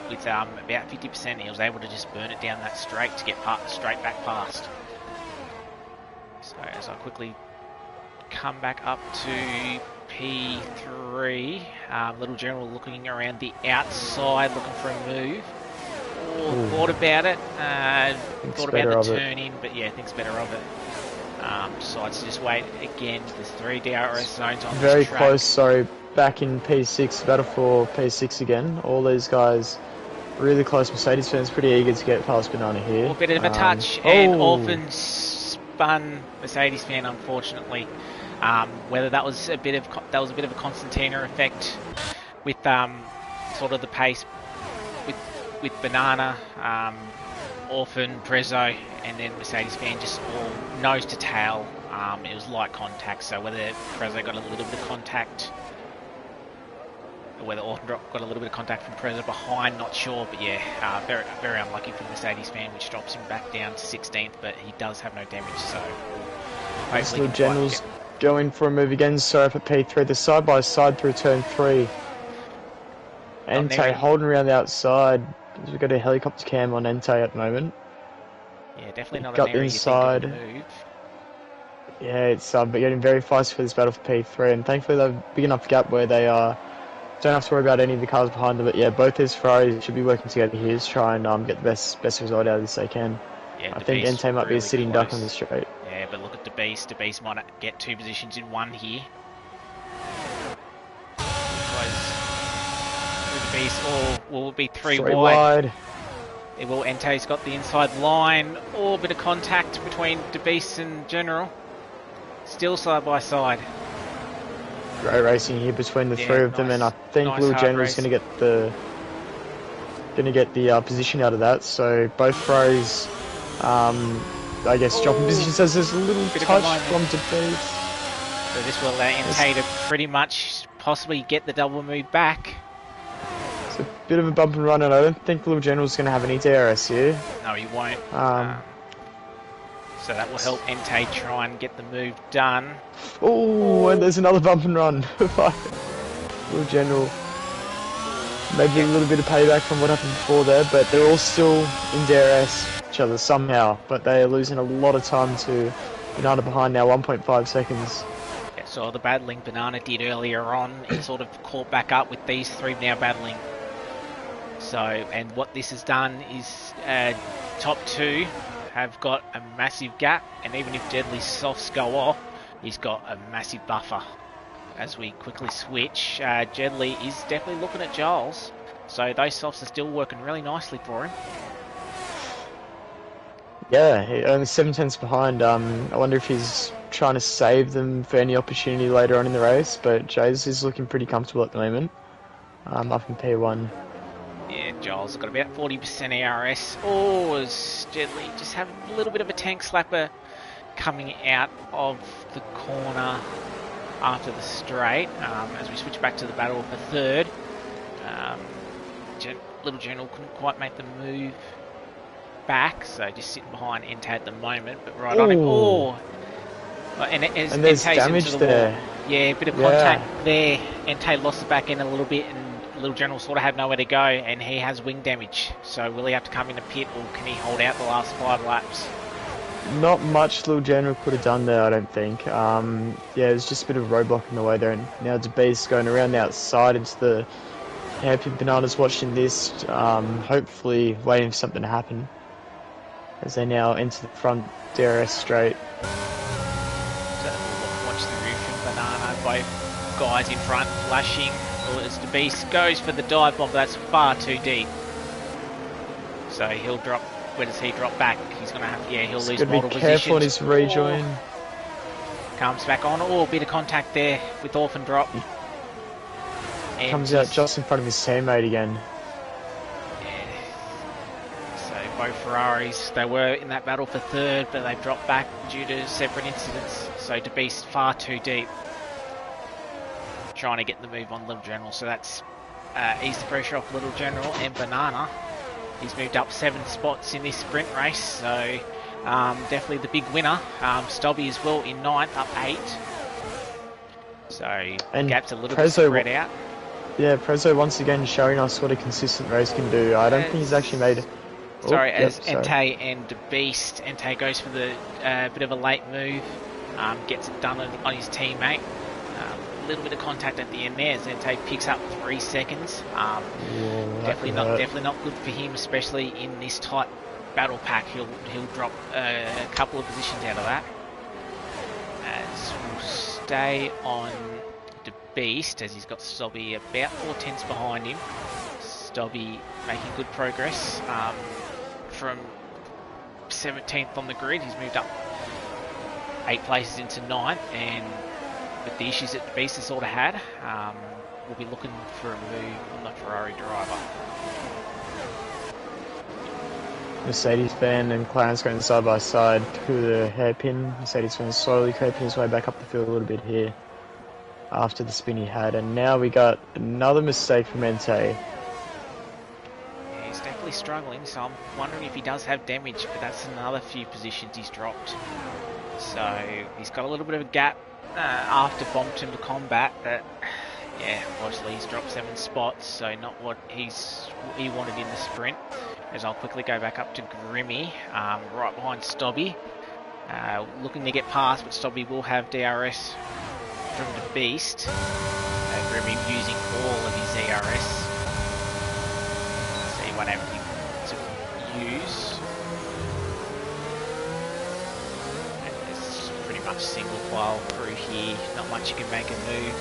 with about 50%. He was able to just burn it down that straight to get straight back past. So as I quickly come back up to P3, Little General looking around the outside, looking for a move. Thought about it, thought about the turn in, but yeah, thinks better of it. Decides to just wait again. There's 3 DRS zones on very this track. Close, sorry, back in P6, battle for P6 again. All these guys really close. Mercedes fans pretty eager to get past Banana here. A bit of a touch, and Orphan spun Mercedes fan, unfortunately. Whether that was a bit of a Constantina effect with sort of the pace with Banana, Orphan, Prezzo, and then Mercedes fan just all nose to tail. It was light contact, so whether Prezzo got a little bit of contact, or whether Orphan got a little bit of contact from Prezzo behind, not sure. But yeah, very, very unlucky for the Mercedes fan, which drops him back down to 16th, but he does have no damage, so hopefully Little General's going for a move again, sorry for P3, the side by side through turn 3. Entei holding around the outside. We've got a helicopter cam on Entei at the moment. Yeah, definitely not got an area inside. Move. Yeah, it's but getting very fast for this battle for P3, and thankfully they've a big enough gap where they don't have to worry about any of the cars behind them. But yeah, both these Ferraris should be working together here to try and get the best result out of this they can. Yeah, I think Entei might be a sitting duck on the straight. Yeah, but look at the Beast. The Beast might get 2 positions in one here. The Beast, or will it be 3 wide? It will. Entei's got the inside line. Or a bit of contact between the Beast and General. Still side by side. Great racing here between the 3 of them, and I think Little General's going to get the position out of that. So both Ferraris, I guess, dropping positions as there's a little touch from Beast. So this will allow Entei to pretty much possibly get the double move back. It's a bit of a bump and run, and I don't think Little General's going to have any DRS here. No, he won't. So that will help Entei try and get the move done. Oh, and there's another bump and run. Little General. Maybe a little bit of payback from what happened before there, but they're all still in DRS each other somehow. But they are losing a lot of time to Banana behind now, 1.5 seconds. Yeah, so the battling Banana did earlier on, it sort of caught back up with these 3 now battling. So, and what this has done is top 2 have got a massive gap, and even if Deadly's softs go off, he's got a massive buffer. As we quickly switch, Deadly is definitely looking at Giles, so those softs are still working really nicely for him. Yeah, only 7 tenths behind. I wonder if he's trying to save them for any opportunity later on in the race, but Jays is looking pretty comfortable at the moment. Up in P1. Yeah, Giles got about 40% ARS. Oh, as Deadly just have a little bit of a tank slapper coming out of the corner after the straight. As we switch back to the battle for third, Little General couldn't quite make the move back, so just sitting behind Ente at the moment, but right on him. Oh! And there's Ente's damage into the there. wall. Yeah, a bit of contact there. Ente lost the back end a little bit, and Little General sort of had nowhere to go, and he has wing damage. So will he have to come in a pit, or can he hold out the last 5 laps? Not much Little General could have done there, I don't think. Yeah, there's just a bit of roadblock in the way there, and now DeBeast going around the outside into the hairpin. Bananas watching this, hopefully waiting for something to happen as they now enter the front DRS straight. So we'll watch the roof from Banana, both guys in front flashing. Well, as DeBeast goes for the dive bomb, that's far too deep. So he'll drop. Where does he drop back? He's going to have, yeah, he'll lose multiple positions. Be careful on his rejoin. Comes back on. Oh, a bit of contact there with Orphan drop. And comes out just in front of his teammate again. Yeah. So both Ferraris, they were in that battle for third, but they've dropped back due to separate incidents. So DeBeast far too deep. Trying to get the move on Little General, so that's eased the pressure off Little General. And Banana, he's moved up 7 spots in this sprint race, so definitely the big winner. Stobby as well in 9th, up 8. So and gap's a little bit spread out. Yeah, Prezzo once again showing us what a consistent race can do. I don't think he's actually made... Ente and DeBeast. Ente goes for the bit of a late move, gets it done on his teammate. A little bit of contact at the end there as Ente picks up 3 seconds. Definitely not good for him, especially in this tight battle pack. He'll drop a couple of positions out of that. As we'll stay on DeBeast as he's got Stobby about 4 tenths behind him. Stobby making good progress from 17th on the grid. He's moved up 8 places into 9th, and with the issues that DeBeast has sort of had, we'll be looking for a move on the Ferrari driver. Mercedes-Benz and Clarence going side by side through the hairpin. Mercedes-Benz slowly creeping his way back up the field a little bit here after the spin he had, and now we got another mistake from Ente. Yeah, he's definitely struggling, so I'm wondering if he does have damage, but that's another few positions he's dropped. So he's got a little bit of a gap after Bompton to combat, but yeah, obviously he's dropped 7 spots, so not what he wanted in the sprint. As I'll quickly go back up to Grimmy, right behind Stobby, looking to get past, but Stobby will have DRS from DeBeast. Grimmy using all of his DRS. So he won't have anything to use. Pretty much single file through here, not much you can make a move.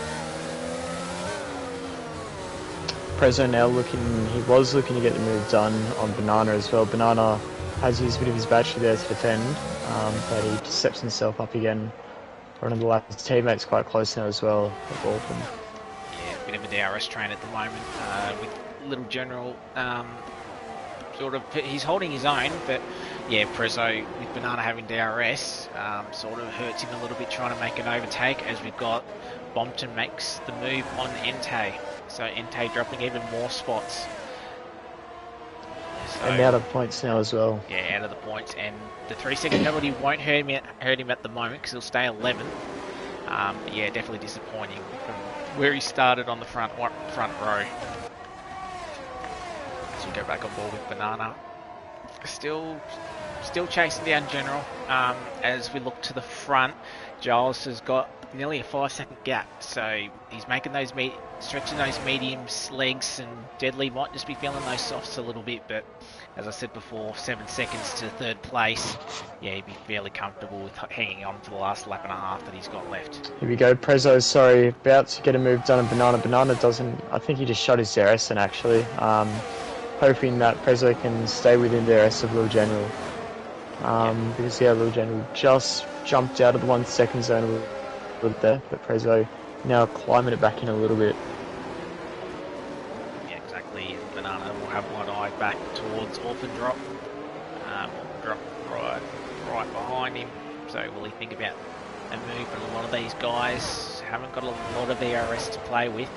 Prezzo now he was looking to get the move done on Banana as well. Banana has used a bit of his battery there to defend, but he just steps himself up again. One of the last teammates quite close now as well, Bolton. Yeah, a bit of a DRS train at the moment with Little General. Sort of, he's holding his own, but yeah, Prezzo with Banana having DRS sort of hurts him a little bit trying to make an overtake, as we've got Bompton makes the move on Ente. So Ente dropping even more spots. So, and out of points now as well. Yeah, out of the points, and the 3-second penalty won't hurt him at the moment because he'll stay 11th. But yeah, definitely disappointing from where he started on the front row. So we go back on board with Banana. Still chasing down General. As we look to the front, Giles has got nearly a 5-second gap, so he's making those stretching those mediums legs, and Deadly might just be feeling those softs a little bit, but as I said before, 7 seconds to 3rd place. Yeah, he'd be fairly comfortable with hanging on for the last lap and a half that he's got left. Here we go, Prezzo, sorry, about to get a move done on Banana. Banana doesn't, I think he just shot his DRS in actually. Hoping that Prezzo can stay within DRS of Little General. Because yeah, Little General just jumped out of the 1 second zone a little bit there, but Prezzo now climbing it back in a little bit. Yeah, exactly. And Banana will have one eye back towards Orphan Drop. Orphan Drop right behind him. So will he think about a move? But a lot of these guys haven't got a lot of ERS to play with.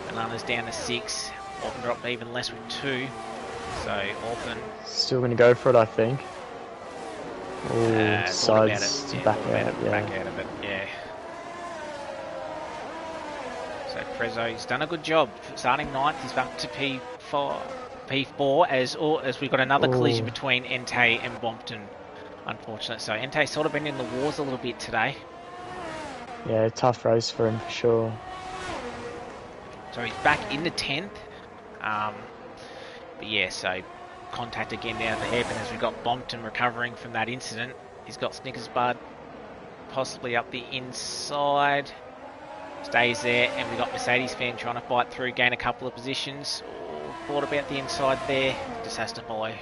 Banana's down to 6. Orphan dropped even less with 2. So Orphan still going to go for it, I think. Oh, decides to back out. Back out of it, yeah. So Prezzo's done a good job. Starting 9th, he's back to P4 as we've got another collision between Entei and Bompton. Unfortunate. So Entei's sort of been in the wars a little bit today. Yeah, tough race for him for sure. So he's back in the 10th. But yeah, so contact again down the hairpin as we've got Bompton recovering from that incident. He's got Snickers Bud possibly up the inside. Stays there, and we got Mercedes fan trying to fight through, gain a couple of positions. Thought about the inside there, just has to follow.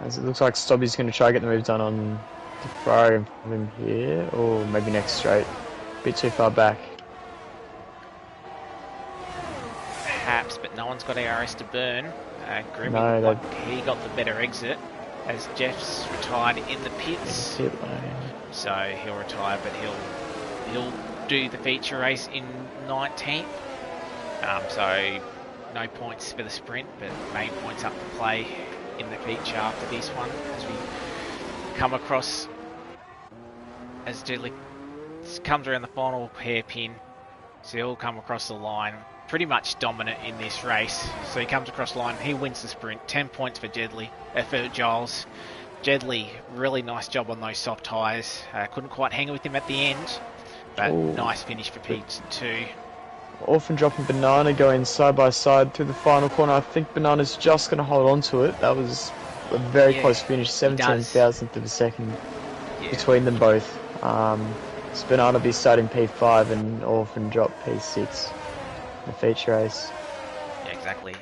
As it looks like Stobby's going to try to get the move done on the Ferrari from him here, or maybe next straight. A bit too far back. Perhaps, but no one's got ARS to burn. Grimmy, No, he got the better exit as Jeff's retired in the pits. So he'll retire, but he'll do the feature race in 19th. So no points for the sprint, but main points up to play in the feature after this one as we come across as Deadly comes around the final hairpin. So he'll come across the line, pretty much dominant in this race. So he comes across the line, he wins the sprint. 10 points for for Giles. Jedley, really nice job on those soft tyres. Couldn't quite hang with him at the end, but nice finish for P2. Orphan dropping Banana going side by side through the final corner. I think Banana's just going to hold on to it. That was a very close finish, 17,000th of a second between them both. So Banana be starting P5 and Orphan drop P6 in the feature race. Yeah, exactly.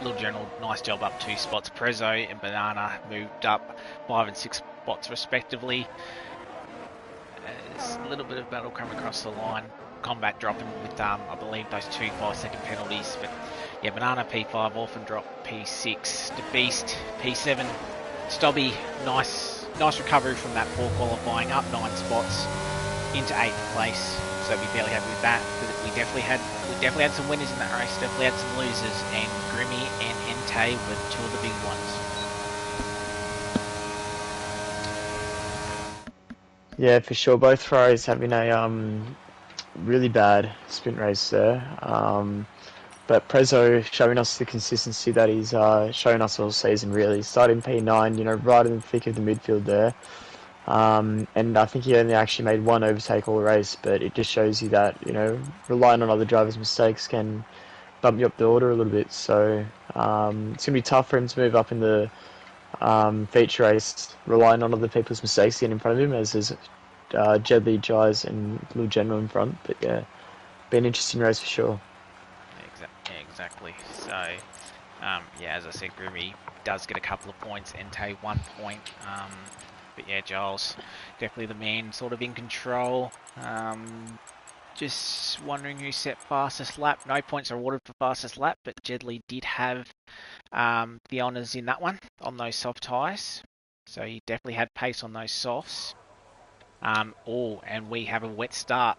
Little general nice job up 2 spots. Prezzo and Banana moved up 5 and 6 spots respectively. There's a little bit of battle coming across the line. Combat dropping with I believe those 2 5-second penalties, but yeah, Banana P5, Orphan drop P6, the Beast P7, Stobby nice recovery from that poor qualifying, up 9 spots into 8th place. So we're fairly happy with that. We definitely had some winners in that race, definitely had some losers, and Grimmy and Entei were 2 of the big ones. Yeah, for sure. Both Ferraris having a really bad sprint race there. But Prezzo showing us the consistency that he's shown us all season, really. Starting P9, right in the thick of the midfield there. And I think he only actually made 1 overtake all race, but it just shows you that, relying on other drivers' mistakes can bump you up the order a little bit. So it's going to be tough for him to move up in the feature race, relying on other people's mistakes to get in front of him, as there's Jedley, Jais, and Little General in front. But yeah, be an interesting race for sure. Exactly. So, as I said, Grimmy does get a couple of points, Entei 1 point. But yeah, Giles, definitely the man sort of in control. Just wondering who set fastest lap. No points are awarded for fastest lap, but Jedley did have the honours in that one on those soft tyres. So he definitely had pace on those softs. And we have a wet start.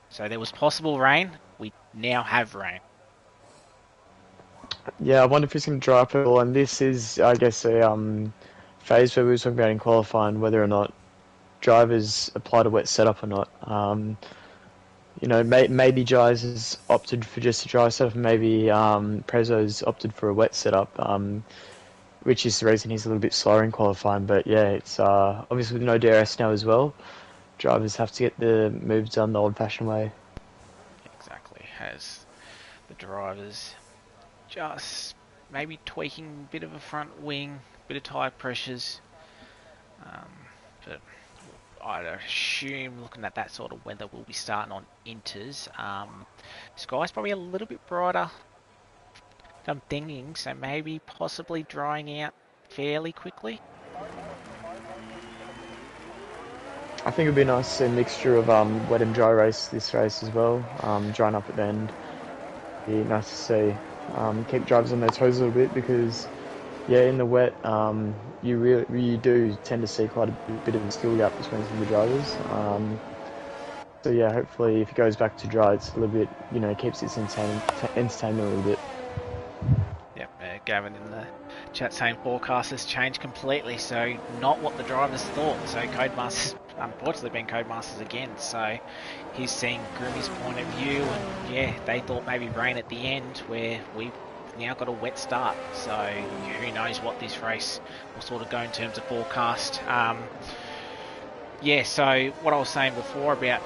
So there was possible rain. We now have rain. Yeah, I wonder if he's going to dry up at all. And this is, I guess, a phase where we were talking about in qualifying whether or not drivers applied a wet setup or not. Maybe Jais has opted for just a dry setup, and maybe Prezzo's opted for a wet setup, which is the reason he's a little bit slower in qualifying. But yeah, it's obviously with no DRS now as well. Drivers have to get the moves done the old-fashioned way. Exactly, as the drivers just maybe tweaking a bit of a front wing, bit of tyre pressures. But I'd assume, looking at that sort of weather, we'll be starting on inters. Sky's probably a little bit brighter, I'm thinking, so maybe possibly drying out fairly quickly. I think it'd be nice to see a mixture of wet and dry this race as well. Drying up at the end. Be nice to see. Keep drivers on their toes a little bit, because Yeah, in the wet, you do tend to see quite a bit of a skill gap between some of the drivers. So yeah, hopefully if it goes back to dry, it's a little bit, keeps its entertainment a little bit. Yep, Gavin in the chat saying forecast has changed completely, so not what the drivers thought. So Codemasters, unfortunately, been Codemasters again. So he's seeing Grimmy's point of view, and yeah, they thought maybe rain at the end, where we've now got a wet start. So who knows what this race will sort of go in terms of forecast. Yeah, so what I was saying before about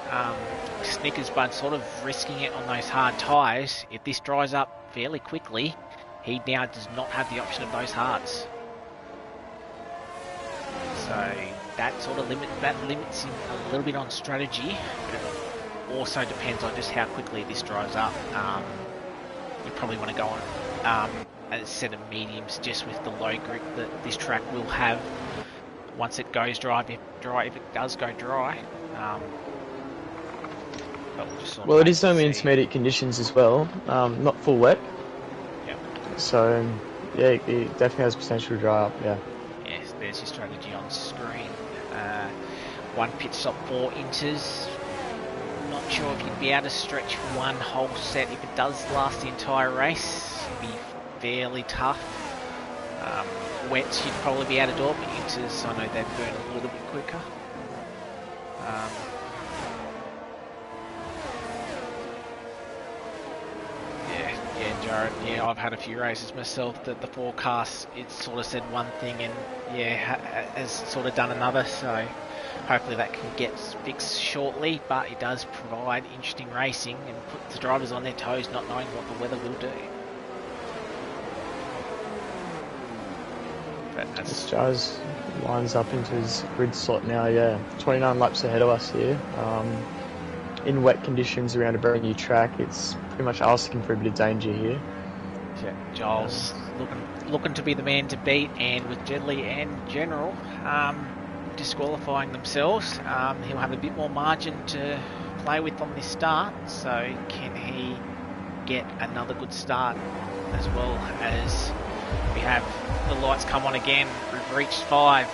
Snickers Bud sort of risking it on those hard tyres, if this dries up fairly quickly, he now does not have the option of those hards. So that sort of limits him a little bit on strategy, but it also depends on just how quickly this dries up. You probably want to go on a set of mediums just with the low grip that this track will have once it goes dry, if it does go dry. Well, it is only intermediate conditions as well, not full wet. Yep. So, yeah, it definitely has potential to dry up, yeah. Yes, there's your strategy on screen. One pit stop, 4 inters. Not sure if you'd be able to stretch one whole set if it does last the entire race. It'd be fairly tough. Wets you'd probably be able to do it, but inters, I know they burn a little bit quicker. Jared, yeah, I've had a few races myself that the forecast, it sort of said one thing and yeah, has sort of done another, so hopefully that can get fixed shortly, but it does provide interesting racing and put the drivers on their toes not knowing what the weather will do. This Jazz lines up into his grid slot now, yeah. 29 laps ahead of us here. In wet conditions around a brand new track, it's pretty much asking for a bit of danger here. Yeah, Giles looking to be the man to beat, and with Jedley and General disqualifying themselves, he'll have a bit more margin to play with on this start. So can he get another good start, as well as we have the lights come on again. We've reached 5.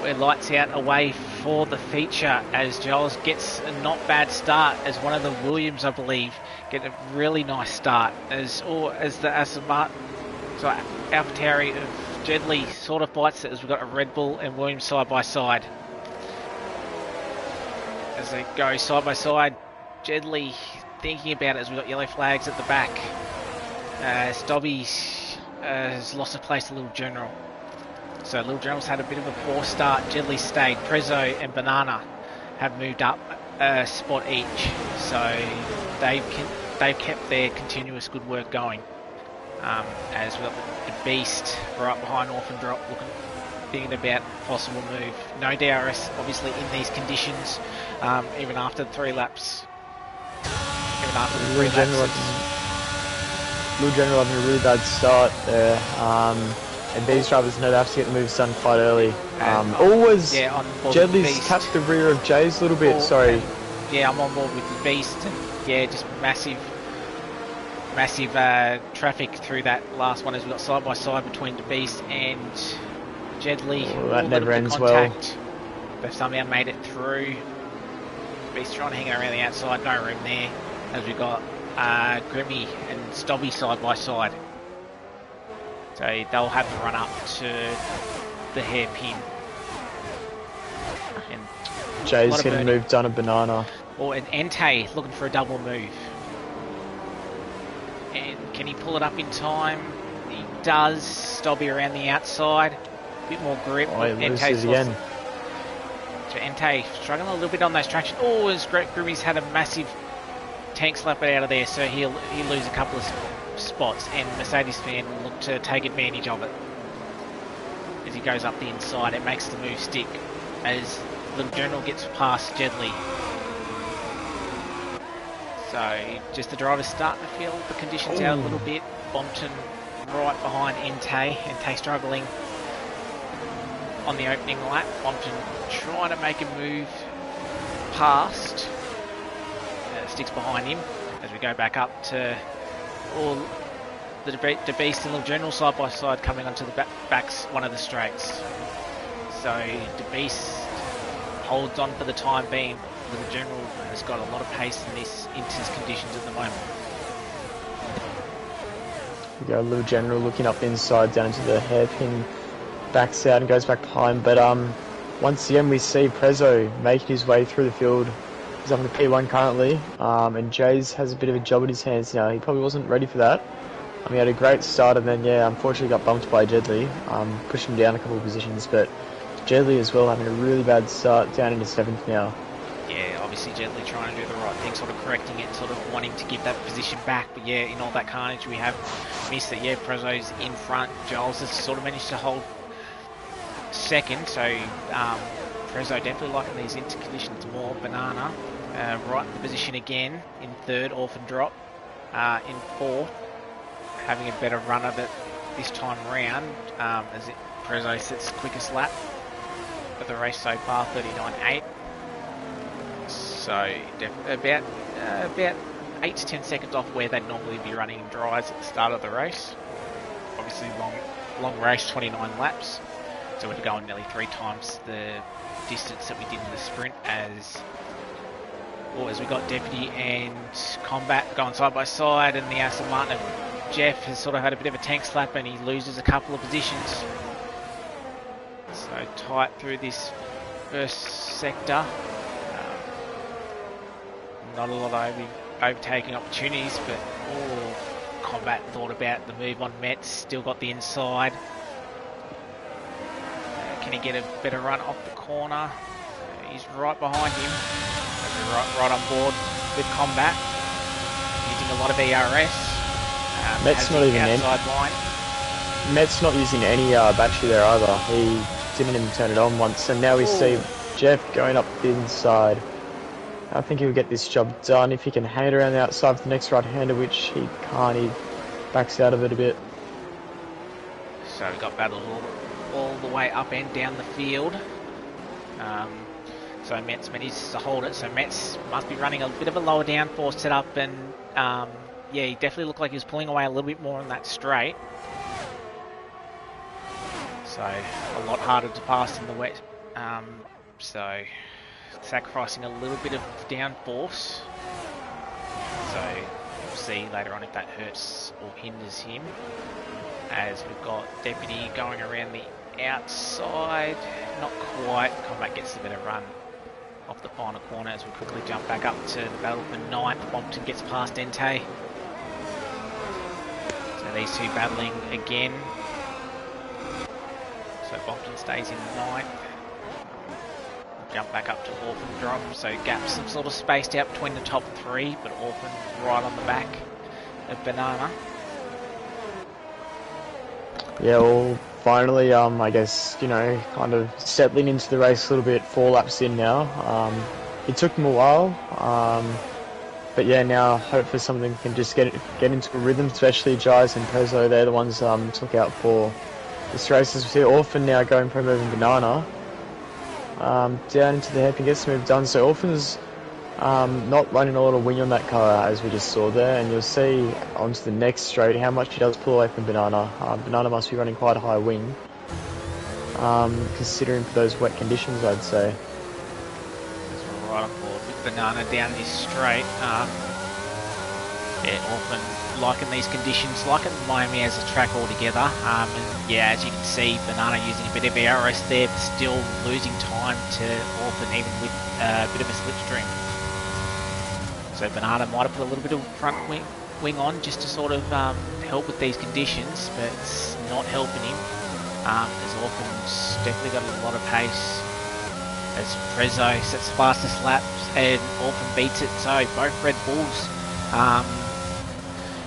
We're lights out away for the feature as Giles gets a not bad start as one of the Williams, I believe, get a really nice start as the AlphaTauri of Jedley sort of fights it as we've got a Red Bull and Williams side by side. As they go side by side, Jedley thinking about it as we've got yellow flags at the back. Stobby has lost a place to Little General. So Little General's had a bit of a poor start. Jedley stayed. Prezzo and Banana have moved up a spot each. So they've kept their continuous good work going. As we've got the Beast right behind Orphan Drop, thinking about possible move. No DRS obviously in these conditions, even after 3 laps. Even after the 3 laps. Little General having a really bad start there. And these drivers know they have to get the moves done quite early. Always, Jedley's tapped the rear of Jay's a little bit, sorry. Yeah, I'm on board with the Beast. Yeah, just massive traffic through that last one as we got side by side between the Beast and Jedley. Oh, that never ends well. They've somehow made it through. Beast trying to hang around the outside, no room there. As we got Grimmy and Stobby side by side. So they'll have to run up to the hairpin. And Jay's getting moved on a Banana. Or an Entei looking for a double move. And can he pull it up in time? He does. Stobby around the outside. A bit more grip. Oh, he loses again. So Entei struggling a little bit on those traction. Oh, as Grimmy's had a massive tank slap it out of there, so he'll lose a couple of spots, and Mercedes fan will look to take advantage of it as he goes up the inside. It makes the move stick as Little General gets past Jedley. So just the drivers starting to feel the conditions out a little bit. Bompton right behind Entei. Entei struggling on the opening lap. Bompton trying to make a move past. Sticks behind him as we go back up to the Beast and Little General side by side coming onto the backs one of the straights. So the Beast holds on for the time being. Little General has got a lot of pace in these intense conditions at the moment. We go Little General looking up inside down into the hairpin, backs out and goes back behind. But once again we see Prezzo making his way through the field. He's up in the P1 currently, and Jays has a bit of a job in his hands now. He probably wasn't ready for that. He had a great start and then, yeah, unfortunately got bumped by Jedley, pushed him down a couple of positions. But Jedley as well having a really bad start, down into 7th now. Yeah, obviously Jedley trying to do the right thing, sort of correcting it, sort of wanting to give that position back. But yeah, in all that carnage we have missed it. Yeah, Prezzo's in front. Giles has sort of managed to hold 2nd, so Prezzo definitely liking these interconditions more. Banana right in the position again in 3rd, Orphan drop in 4th, having a better run of it this time round as Prezzo sets quickest lap of the race so far, 39.8. So about 8 to 10 seconds off where they'd normally be running dries at the start of the race. Obviously long race, 29 laps. So we're going nearly 3 times the distance that we did in the sprint as we got Deputy and Combat going side by side, and the Aston Martin of Jeff has sort of had a bit of a tank slap and he loses a couple of positions. So tight through this first sector. Not a lot of overtaking opportunities, but Combat thought about the move on Metz, still got the inside. Can he get a better run off the corner? He's right behind him. Right on board with Combat, using a lot of ERS. Metz not even outside line. Metz not using any battery there either. He didn't even turn it on once, and now we see Jeff going up the inside. I think he'll get this job done if he can hang it around the outside for the next right-hander, which he can't. He backs out of it a bit. So we've got battles all the way up and down the field. So Metz manages to hold it. So Metz must be running a bit of a lower downforce setup, and yeah, he definitely looked like he was pulling away a little bit more on that straight. So a lot harder to pass in the wet. So sacrificing a little bit of downforce. So we'll see later on if that hurts or hinders him. As we've got Deputy going around the outside, not quite. Combat gets the better run off the final corner as we quickly jump back up to the battle for 9th. Bompton gets past Entei. So these two battling again. So Bompton stays in 9th. Jump back up to Orphan drop, so gaps some sort of spaced out between the top 3, but Orphan right on the back of Banana. Yeah, well, finally, I guess, you know, kind of settling into the race a little bit, 4 laps in now. It took them a while, but yeah, now hopefully something can just get into a rhythm, especially Jais and Prezzo. They're the ones took out for this race. As we see Orphan now going for moving Banana. Down into the hairpin, gets the move done. So Orphan's not running a lot of wing on that car, as we just saw there, and you'll see onto the next straight how much he does pull away from Banana. Banana must be running quite a high wing, considering for those wet conditions, I'd say. That's right on board with Banana down this straight. Yeah, Orphan liking these conditions, liking Miami as a track altogether. And yeah, as you can see, Banana using a bit of ERS there, but still losing time to Orphan, even with a bit of a slipstream. So Banana might have put a little bit of front wing on just to sort of help with these conditions, but it's not helping him. As Orphan's definitely got a lot of pace. As Prezzo sets the fastest laps and Orphan beats it, so both Red Bulls.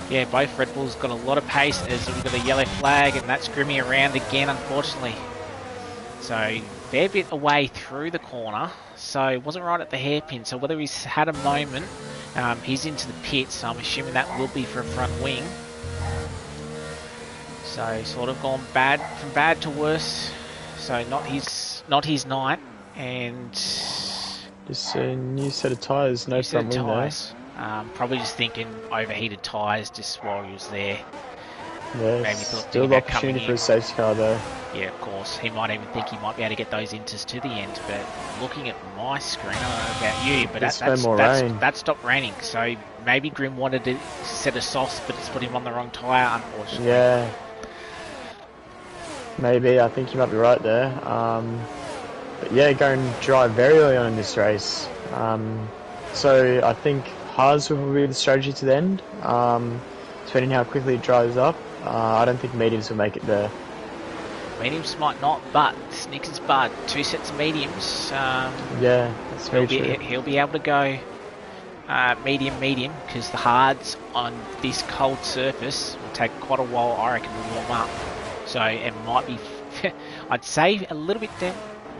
Yeah, both Red Bulls got a lot of pace as we've got a yellow flag, and that's grimming around again, unfortunately. So, fair bit away through the corner, so it wasn't right at the hairpin. So whether he's had a moment, he's into the pit, so I'm assuming that will be for a front wing. So, sort of gone from bad to worse. So, not his night, and just a new set of tyres, no front wing there. Probably just thinking overheated tyres just while he was there. Yeah, maybe thought still the opportunity for a safety car there. Yeah, of course. He might even think he might be able to get those inters to the end. But looking at my screen, I don't know about you, but that stopped raining. So maybe Grim wanted to set a softs, but it's put him on the wrong tyre, unfortunately. Yeah. Maybe. I think you might be right there. But yeah, going dry very early on in this race. So I think hards will be the strategy to the end, depending how quickly it dries up. I don't think mediums will make it there. Mediums might not, but Snickers Bud, 2 sets of mediums. Yeah, that's very true. He'll be able to go medium, because the hards on this cold surface will take quite a while, I reckon, to warm up. So it might be, I'd say, a little bit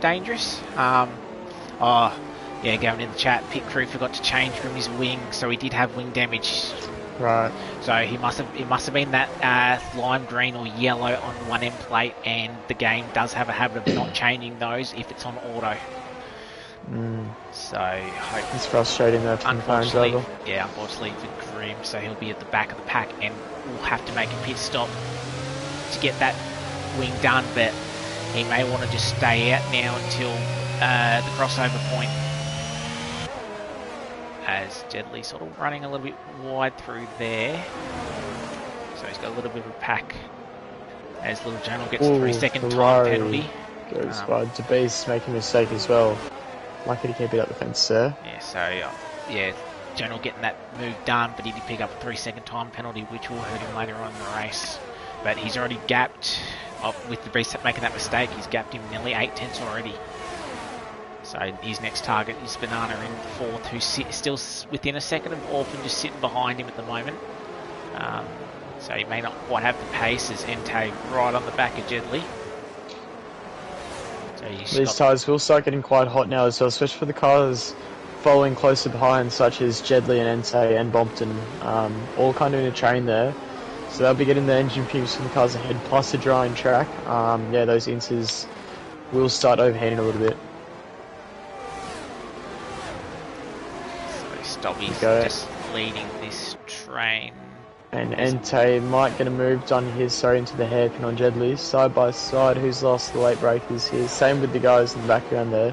dangerous. Oh, yeah, going in the chat, pit crew forgot to change from his wing, so he did have wing damage. Right. So it must have been that lime green or yellow on one end plate, and the game does have a habit of not changing those if it's on auto. So hope it's frustrating though for the phone driver. Yeah, unfortunately for Grim, so he'll be at the back of the pack and will have to make a pit stop to get that wing done, but he may want to just stay out now until the crossover point, as Deadly sort of running a little bit wide through there. So he's got a little bit of a pack as Little General gets a 3-second time penalty. Goes by DeBeast, making a mistake as well. Lucky to keep it up the fence there. Yeah, so yeah, General getting that move done, but he did pick up a 3-second time penalty, which will hurt him later on in the race. But he's already gapped, with DeBeast making that mistake, he's gapped him nearly 8 tenths already. So his next target is Banana in 4th, who's still within a second of Orphan, just sitting behind him at the moment. So he may not quite have the pace as Entei right on the back of Jedley. So these tyres will start getting quite hot now as well, especially for the cars following closer behind, such as Jedley and Entei and Bompton, all kind of in a train there. So they'll be getting the engine fumes from the cars ahead, plus a drying track. Yeah, those inters will start overheating a little bit. Stobby's just leading this train. And Entei might get a move done here, into the hairpin on Jedley. Side by side, who's lost the late breakers here. Same with the guys in the background there.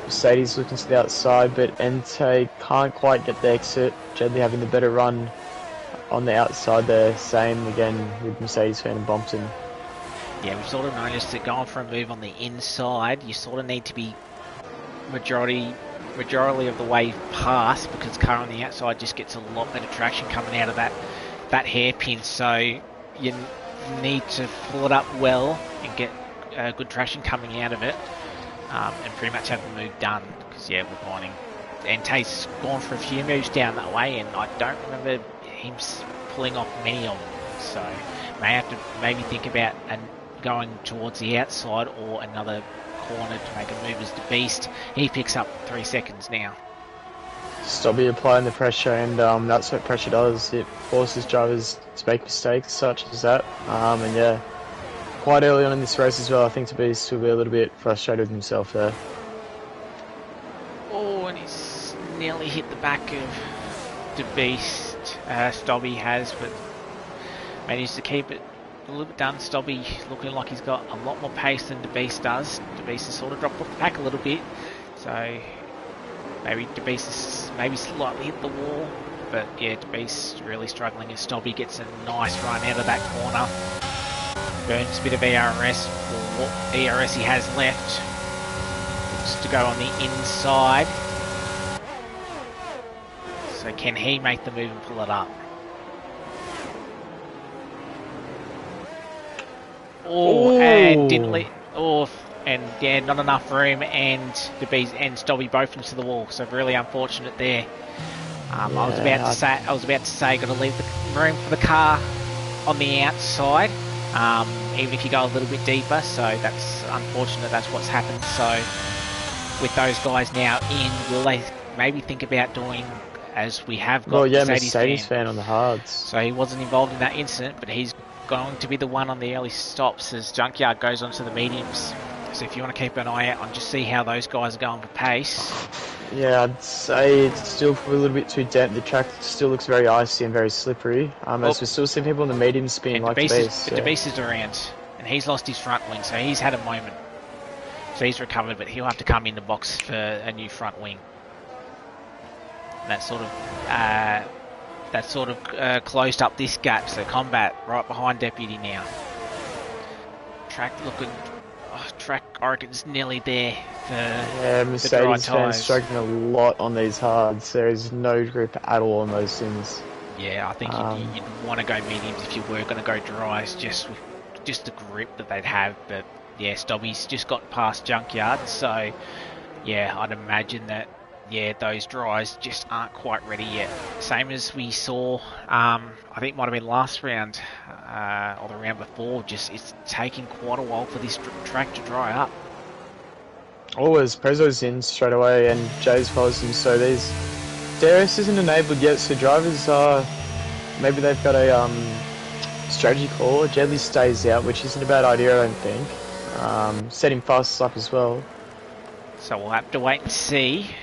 Mercedes looking to the outside, but Entei can't quite get the exit. Jedley having the better run on the outside there. Same again with Mercedes fan and Bompton. Yeah, we've sort of noticed that going for a move on the inside, you sort of need to be majority of the way past, because car on the outside just gets a lot better traction coming out of that hairpin. So you need to pull it up well and get good traction coming out of it, and pretty much have the move done. Because yeah, we're finding Entei's gone for a few moves down that way, and I don't remember him pulling off many of them. So may have to maybe think about going towards the outside or another corner to make a move as DeBeast. He picks up 3 seconds now. Stobby applying the pressure, and that's what pressure does. It forces drivers to make mistakes such as that. And yeah, quite early on in this race as well, I think DeBeast will be a little bit frustrated with himself there. Oh, and he's nearly hit the back of DeBeast. Stobby has, but managed to keep it a little bit done. Stobby looking like he's got a lot more pace than DeBeast does. DeBeast has sort of dropped off the pack a little bit, so maybe DeBeast has maybe slightly hit the wall, but yeah, DeBeast really struggling as Stobby gets a nice run out of that corner. Burns a bit of ERS for what ERS he has left. Looks to go on the inside. So can he make the move and pull it up? Oh, and didn't let. Oh, and yeah, not enough room, and DeBeast and Stobby both into the wall. So really unfortunate there. I was about to say, got to leave the room for the car on the outside, even if you go a little bit deeper. So that's unfortunate. That's what's happened. So with those guys now in, will they maybe think about doing, as we have got Mercedes fan on the hards. So he wasn't involved in that incident, but he's going to be the one on the early stops as Junkyard goes onto the mediums. So if you want to keep an eye out and just see how those guys are going for pace. Yeah, I'd say it's still probably a little bit too damp. The track still looks very icy and very slippery. As we're still seeing people in the medium spinning like the beast. The beast is around, and he's lost his front wing, so he's had a moment. So he's recovered, but he'll have to come in the box for a new front wing. And that sort of closed up this gap. So Combat right behind Deputy now. Track looking. Track, I reckon's nearly there for Mercedes fans struggling a lot on these hards. There is no grip at all on those things. Yeah, I think you'd want to go mediums if you were going to go dries, just the grip that they'd have. But yeah, Stobby's just got past Junkyard, so yeah, I'd imagine that those dries just aren't quite ready yet. Same as we saw, I think it might have been last round or the round before. Just it's taking quite a while for this track to dry up. Always Prezzo's in straight away, and Jay's follows him. So these DRS isn't enabled yet. So drivers are maybe they've got a strategy call. Jedley stays out, which isn't a bad idea, I don't think. Setting fastest lap as well. So we'll have to wait and see.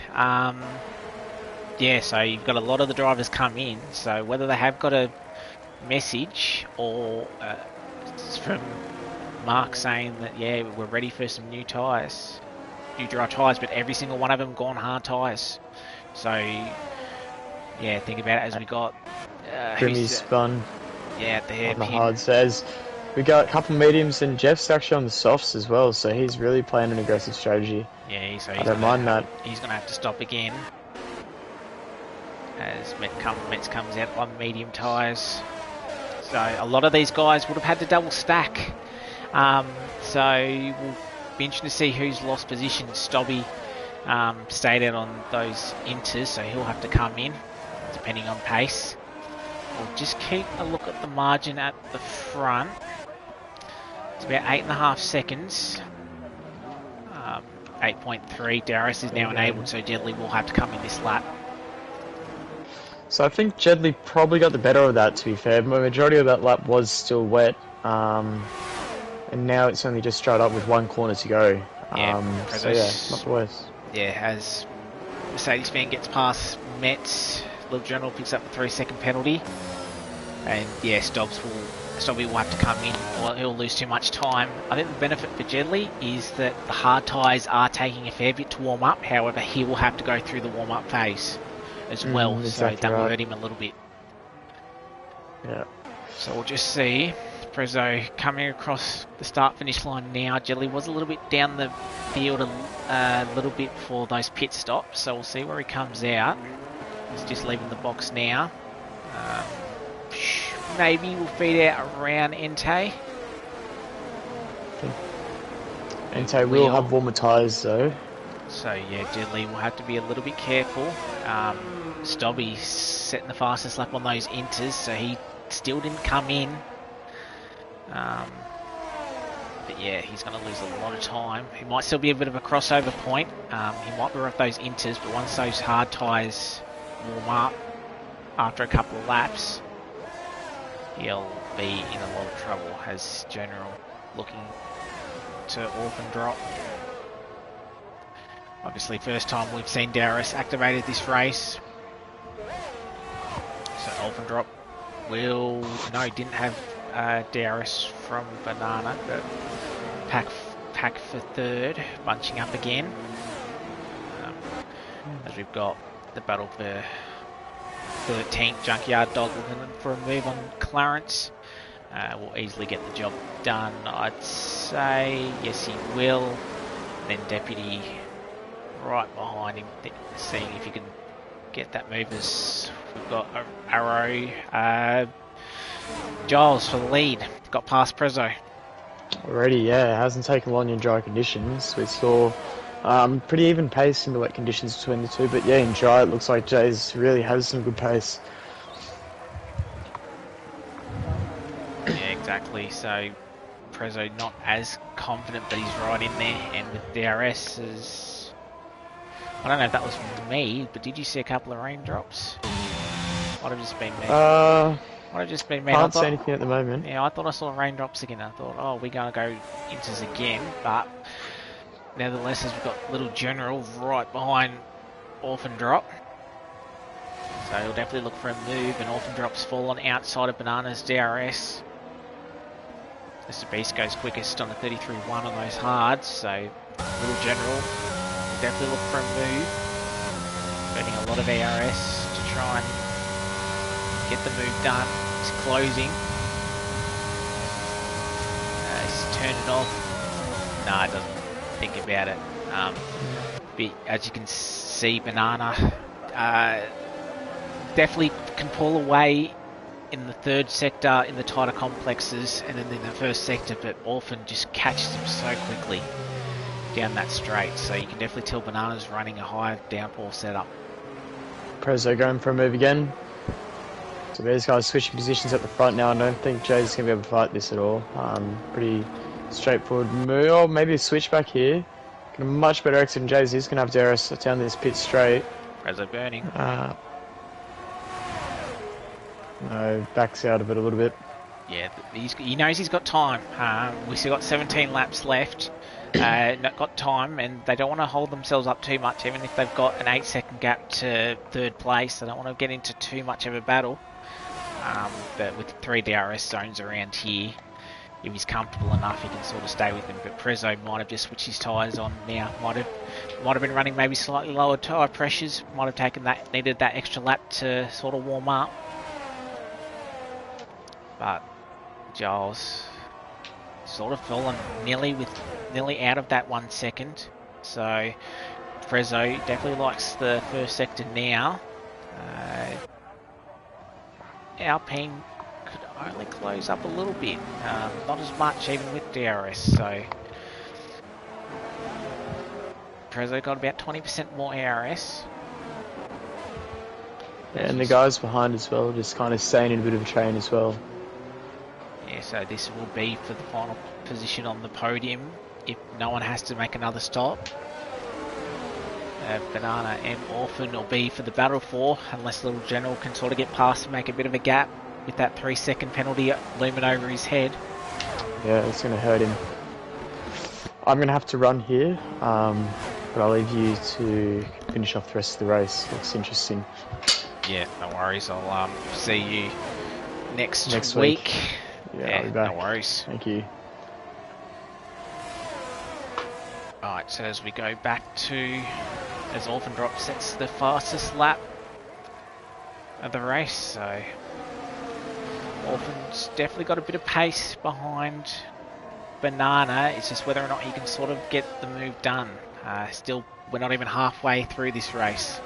So you've got a lot of the drivers come in. So whether they have got a message or it's from Mark saying that we're ready for some new tyres, new dry tyres, but every single one of them gone hard tyres. So think about it as we got Grimmy spun. There on the hard says. We got a couple mediums, and Jeff's actually on the softs as well, so he's really playing an aggressive strategy. I don't mind that. He's going to have to stop again as Metz comes out on medium tyres. So a lot of these guys would have had to double stack. So we'll be interesting to see who's lost position. Stobby stayed out on those inters, so he'll have to come in depending on pace. We'll just keep a look at the margin at the front. It's about 8.5 seconds. 8.3. Darius is now enabled, so Jedley will have to come in this lap. So I think Jedley probably got the better of that, to be fair. The majority of that lap was still wet. And now it's only just straight up with one corner to go. Not the worst. as Mercedes fan gets past Metz, Little General picks up the 3-second penalty. And Stobby will have to come in, or he'll lose too much time. I think the benefit for Jedley is that the hard tyres are taking a fair bit to warm up. However, he will have to go through the warm-up phase as well, exactly, so that will hurt him a little bit. Yeah. So we'll just see. Prezzo coming across the start-finish line now. Jedley was a little bit down the field a little bit for those pit stops, so we'll see where he comes out. He's just leaving the box now. Maybe we'll feed out around Entei. Entei will have warmer tyres though. So yeah, Jedley will have to be a little bit careful. Stobby's setting the fastest lap on those inters, so he still didn't come in. But yeah, he's going to lose a lot of time. He might still be a bit of a crossover point. He might be off those inters, but once those hard tyres warm up after a couple of laps, he'll be in a lot of trouble as General looking to orphan drop. Obviously, first time we've seen Darius activated this race. So orphan drop will... No, didn't have Darius from Banana, but pack for third, bunching up again. As we've got the battle for 13th, Junkyard Dog looking for a move on Clarence. Will easily get the job done, I'd say. Yes, he will. Then Deputy right behind him, seeing if he can get that move. As we've got Arrow. Giles for the lead. Got past Prezzo. Already, yeah. It hasn't taken long in dry conditions. We saw pretty even pace in the wet conditions between the two, but yeah, in dry it looks like Jays really has some good pace. Yeah, exactly. So Prezzo not as confident, but he's right in there. And with DRS is... I don't know if that was from me, but did you see a couple of raindrops? Might have just been me. Might have just been me. Can't see anything at the moment. Yeah, I thought I saw raindrops again. I thought, oh, we're going to go inters again, but nevertheless, as we've got Little General right behind Orphan Drop. So he'll definitely look for a move, and Orphan Drop's fallen outside of Banana's DRS. As the Beast goes quickest on a 33-1 on those hards, so Little General will definitely look for a move. Burning a lot of ARS to try and get the move done. He's closing. He's turned it off. Nah, it doesn't think about it. But as you can see, Banana definitely can pull away in the third sector in the tighter complexes, and then in the first sector, but Orphan just catches him so quickly down that straight. So you can definitely tell Banana's running a high downpour setup. Prezzo going for a move again. So these guys switching positions at the front now. I don't think Jay's going to be able to fight this at all. Pretty straightforward move. Oh, maybe a switch back here. Got a much better exit than Jay's. He's going to have DRS down this pit straight. Prezzo burning. No, backs out of it a little bit. Yeah, he knows he's got time. We still got 17 laps left. Got time, and they don't want to hold themselves up too much, even if they've got an 8-second gap to third place. They don't want to get into too much of a battle. But with 3 DRS zones around here, if he's comfortable enough, he can sort of stay with them. But Prezzo might have just switched his tyres on now. Might have been running maybe slightly lower tyre pressures. Might have needed that extra lap to sort of warm up. But Giles sort of fallen nearly out of that 1 second. So Prezzo definitely likes the first sector now. Alpine could only close up a little bit, not as much even with DRS. So Prezzo got about 20% more ARS. Yeah, and the guys behind as well, just kind of staying in a bit of a train as well. Yeah, so this will be for the final position on the podium if no one has to make another stop. Banana and Orphan will be for the battle for, unless Little General can sort of get past and make a bit of a gap with that 3-second penalty looming over his head. Yeah, it's going to hurt him. I'm going to have to run here, but I'll leave you to finish off the rest of the race. Looks interesting. Yeah, no worries. I'll see you next week. week. Yeah, I'll be back. No worries. Thank you. Alright, so as we go back to, as Orphan Drop sets the fastest lap of the race, so Orphan's definitely got a bit of pace behind Banana. It's just whether or not he can sort of get the move done. Still, we're not even halfway through this race.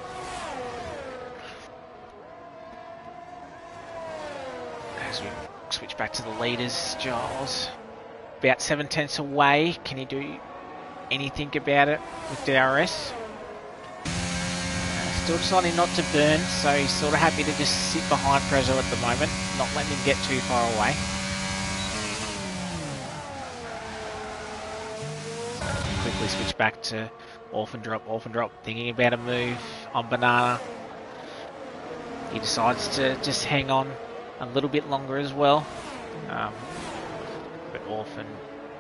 As we switch back to the leaders, Giles about 7/10 away. Can he do anything about it with DRS? Still deciding not to burn, so he's sort of happy to just sit behind Prezzo at the moment, not letting him get too far away. Quickly switch back to Orphan Drop. Orphan Drop thinking about a move on Banana. He decides to just hang on a little bit longer as well. But Orphan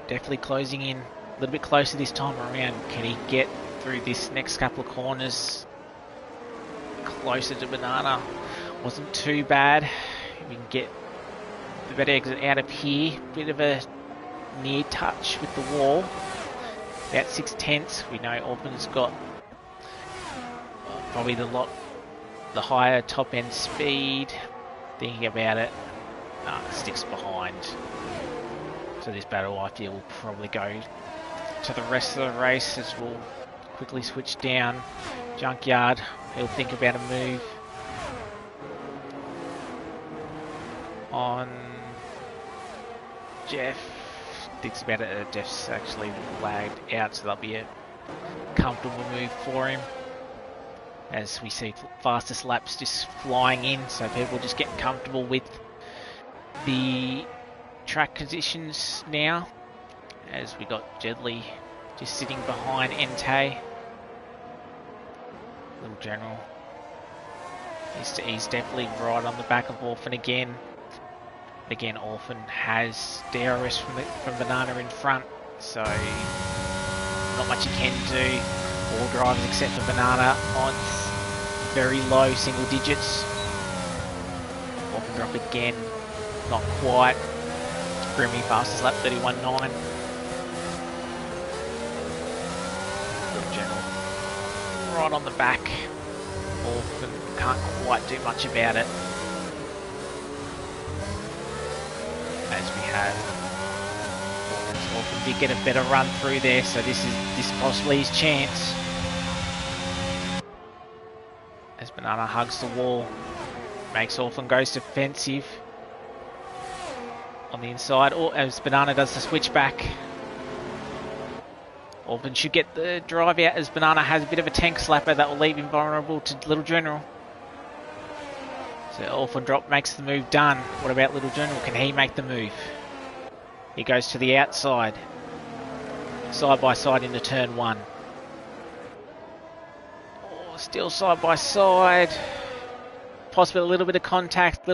definitely closing in a little bit closer this time around. Can he get through this next couple of corners closer to Banana? Wasn't too bad. If we can get the better exit out of here. Bit of a near touch with the wall. About 6/10. We know Orphan's got probably the higher top end speed. Thinking about it, sticks behind. So this battle, I feel, will probably go to the rest of the race as we'll quickly switch down. Junkyard, he'll think about a move on Jeff. Thinks about it, Jeff's actually lagged out, so that'll be a comfortable move for him. As we see fastest laps just flying in, so people just getting comfortable with the track conditions now. As we got Jedley just sitting behind Entei. Little General. He's definitely right on the back of Orphan again. Again, Orphan has DRS from Banana in front, so not much you can do. All drivers except for Banana on very low single digits. Orphan drop again, not quite. Grimmy fastest lap 31.9. Little General right on the back. Orphan can't quite do much about it. As we have Orphan did get a better run through there, so this possibly his chance. As Banana hugs the wall, makes Orphan goes defensive on the inside, or as Banana does the switchback. Orphan should get the drive out as Banana has a bit of a tank slapper that will leave him vulnerable to Little General. So Orphan drop makes the move done. What about Little General? Can he make the move? He goes to the outside. Side by side into turn 1. Oh, still side by side. Possibly a little bit of contact,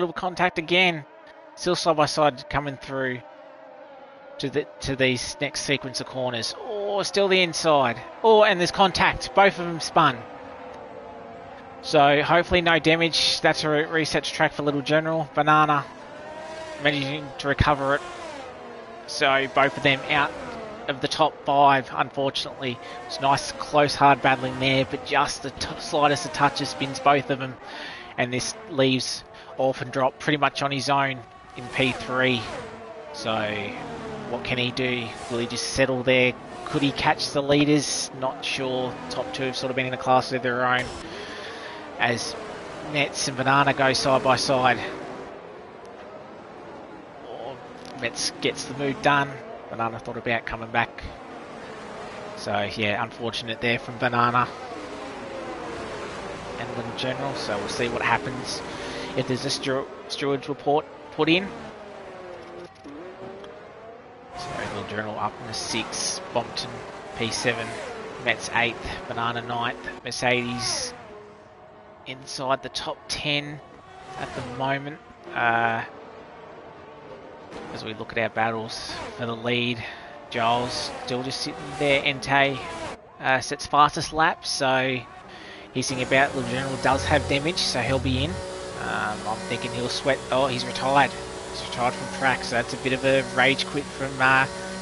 again. Still side by side coming through to these next sequence of corners. Oh, still the inside. Oh, and there's contact. Both of them spun. So hopefully no damage. That's a reset track for Little General. Banana managing to recover it. So both of them out of the top 5, unfortunately. It's nice, close, hard battling there, but just the slightest of touches spins both of them. And this leaves Orphan Drop pretty much on his own in P3. So what can he do? Will he just settle there? Could he catch the leaders? Not sure. Top 2 have sort of been in a class of their own. As Mets and Banana go side by side. Mets gets the move done. Banana thought about coming back. So yeah, unfortunate there from Banana and Little General. So we'll see what happens if there's a stewards report put in. So Little General up in the 6, Bompton P7, Mets 8th, Banana 9th, Mercedes inside the top 10 at the moment. As we look at our battles for the lead, Giles still just sitting there. Entei sets fastest lap, so he's thinking about Little General does have damage, so he'll be in. I'm thinking he'll sweat. Oh, he's retired. He's retired from track, so that's a bit of a rage quit from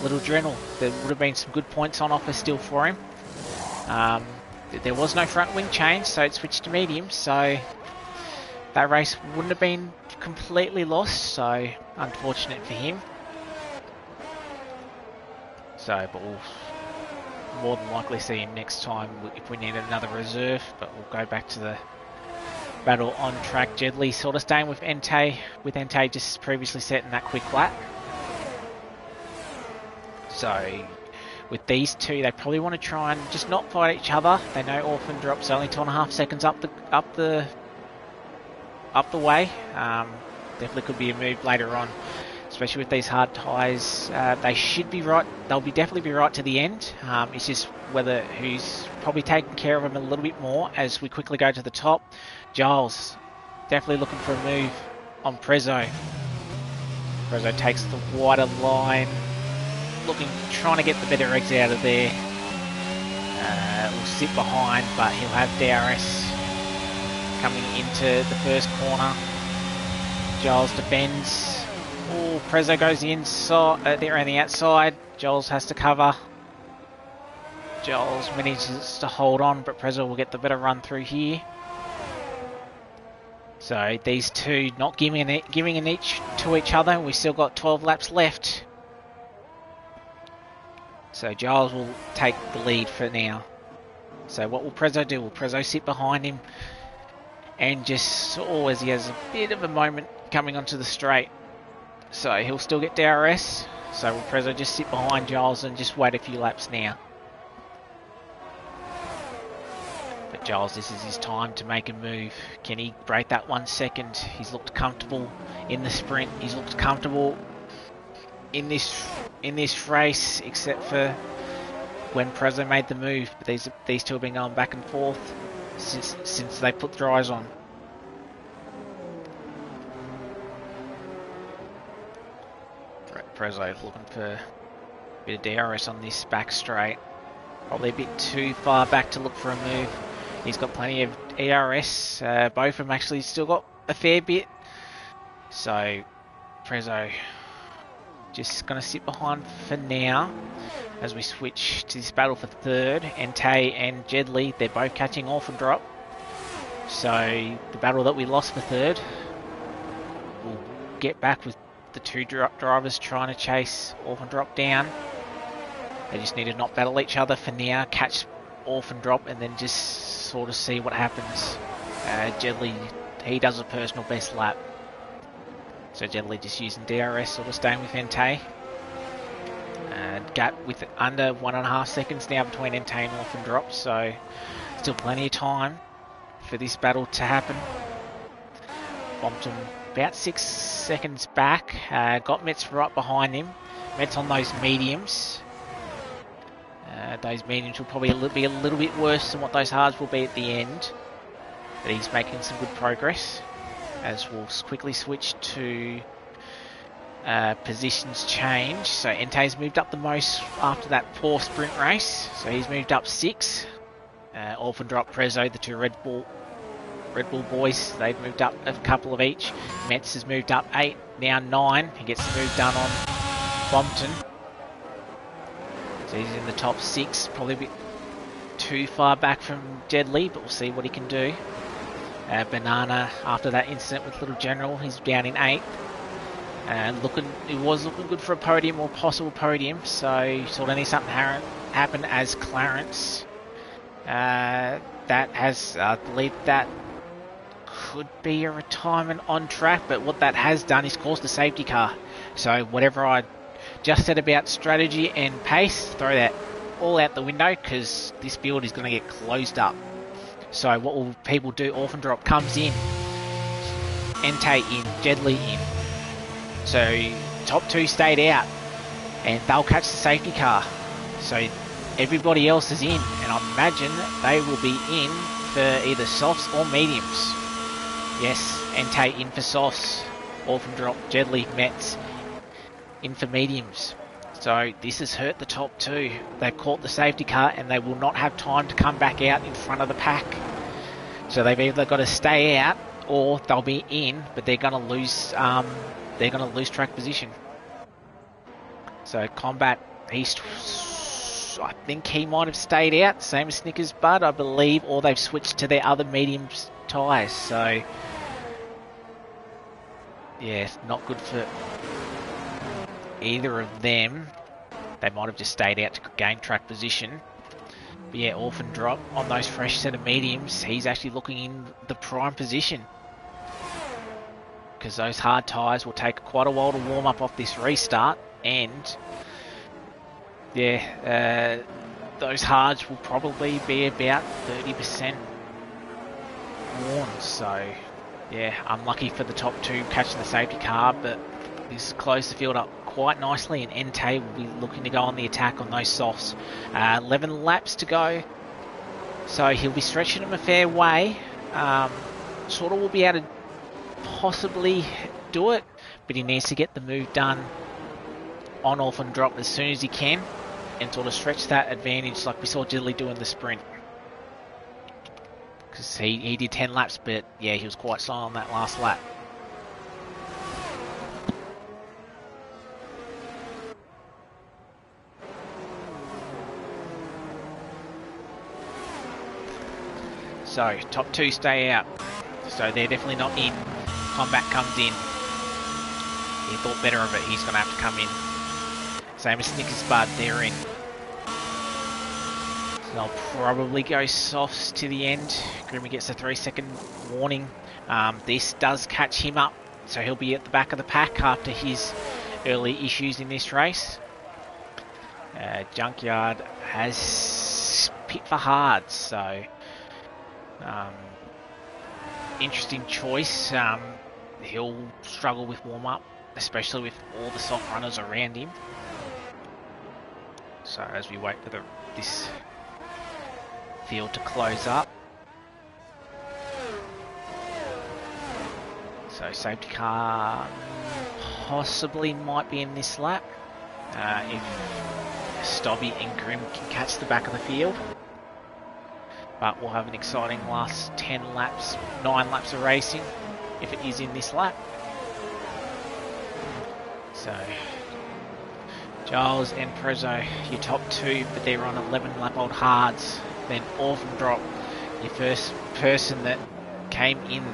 Little General. There would have been some good points on offer still for him. There was no front wing change, so it switched to medium, so that race wouldn't have been completely lost, so unfortunate for him. So, but we'll more than likely see him next time if we need another reserve, but we'll go back to the battle on track. Jedley sort of staying with Entei just previously setting that quick lap. So with these two, they probably want to try and just not fight each other. They know Orphan drops only 2.5 seconds up the way. Definitely could be a move later on, especially with these hard tyres. They should be right. They'll definitely be right to the end. It's just whether who's probably taking care of them a little bit more as we quickly go to the top. Giles definitely looking for a move on Prezzo. Prezzo takes the wider line, trying to get the better exit out of there. Will sit behind, but he'll have DRS coming into the first corner. Giles defends. Oh, Prezzo goes the inside, there on the outside. Giles has to cover. Giles manages to hold on, but Prezzo will get the better run through here. So these two not giving an each to each other. We've still got 12 laps left. So Giles will take the lead for now. So what will Prezzo do? Will Prezzo sit behind him and just, as he has a bit of a moment coming onto the straight. So he'll still get DRS. So will Prezzo just sit behind Giles and just wait a few laps now? But Giles, this is his time to make a move. Can he break that 1 second? He's looked comfortable in the sprint. He's looked comfortable in this race, except for when Prezzo made the move. But these two have been going back and forth since they put dries on. Prezzo looking for a bit of DRS on this back straight. Probably a bit too far back to look for a move. He's got plenty of ERS. Both of them actually still got a fair bit. So, Prezzo just going to sit behind for now as we switch to this battle for third. Entei and Jedley, they're both catching Orphan Drop. So, the battle that we lost for third, we'll get back with the two drivers trying to chase Orphan Drop down. They just need to not battle each other for now, catch Orphan Drop, and then just sort of see what happens. Jedley, he does a personal best lap. So Jedley just using DRS, sort of staying with Entei. Gap with under 1.5 seconds now between Entei and Orphan Drop, so still plenty of time for this battle to happen. Bompton about 6 seconds back. Got Metz right behind him. Metz on those mediums. Those mediums will probably be a little bit worse than what those hards will be at the end. But he's making some good progress. As we'll quickly switch to positions change. So Entei's moved up the most after that poor sprint race. So he's moved up 6. Orphan Drop, Prezzo, the two Red Bull boys, they've moved up a couple of each. Metz has moved up 8, now 9. He gets the move done on Bompton. So he's in the top 6, probably a bit too far back from Jedley, but we'll see what he can do. Banana, after that incident with Little General, he's down in 8th. It was looking good for a podium or possible podium, so sort of need something happen as Clarence. That has, I believe that could be a retirement on track, but what that has done is caused a safety car. So whatever I just said about strategy and pace, throw that all out the window because this field is going to get closed up. So what will people do? Orphan Drop comes in, Entei in, Jedley in. So top 2 stayed out and they'll catch the safety car. So everybody else is in, and I imagine they will be in for either softs or mediums. Yes, Entei in for softs, Orphan Drop, Jedley, Metz in for mediums. So this has hurt the top 2. They've caught the safety car and they will not have time to come back out in front of the pack. So they've either got to stay out or they'll be in, but they're going to lose. They're going to lose track position. So Combat East, I think he might have stayed out, same as Snickers Bud, I believe, or they've switched to their other medium tyres. So yeah, not good for either of them. They might have just stayed out to gain track position. But yeah, Orphan Drop on those fresh set of mediums, he's actually looking in the prime position. Because those hard tyres will take quite a while to warm up off this restart. And yeah, those hards will probably be about 30% worn. So yeah, unlucky for the top 2 catching the safety car, but this closed the field up quite nicely, and Entei will be looking to go on the attack on those softs. 11 laps to go, so he'll be stretching them a fair way. Sort of will be able to possibly do it, but he needs to get the move done on Orphan Drop as soon as he can and sort of stretch that advantage like we saw Diddley do in the sprint. Because he did 10 laps, but yeah, he was quite slow on that last lap. So, top 2 stay out. So they're definitely not in. Combat comes in. He thought better of it. He's going to have to come in. Same as Snickers Bud, they're in. So they'll probably go softs to the end. Grimmy gets a 3-second warning. This does catch him up. So he'll be at the back of the pack after his early issues in this race. Junkyard has pit for hard. So interesting choice. He'll struggle with warm-up, especially with all the soft runners around him. So as we wait for this field to close up. So safety car possibly might be in this lap. If Stobby and Grim can catch the back of the field. But we'll have an exciting last 10 laps, 9 laps of racing, if it is in this lap. So, Giles and Prezzo, your top two, but they're on 11 lap old hards. Then Orphan Drop, your first person that came in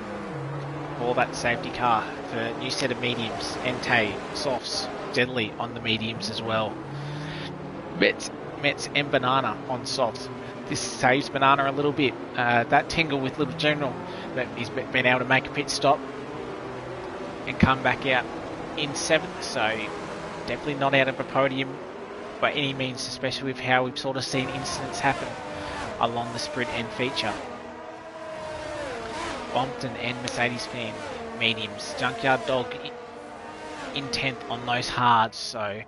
for that safety car for a new set of mediums. Entei, softs, Deadly on the mediums as well. Mets and Banana on softs. This saves Banana a little bit. That tingle with Little General, but he's been able to make a pit stop and come back out in 7th, so definitely not out of a podium by any means, especially with how we've sort of seen incidents happen along the sprint and feature. Bompton and Mercedes fan mediums. Junkyard Dog in 10th on those hards, so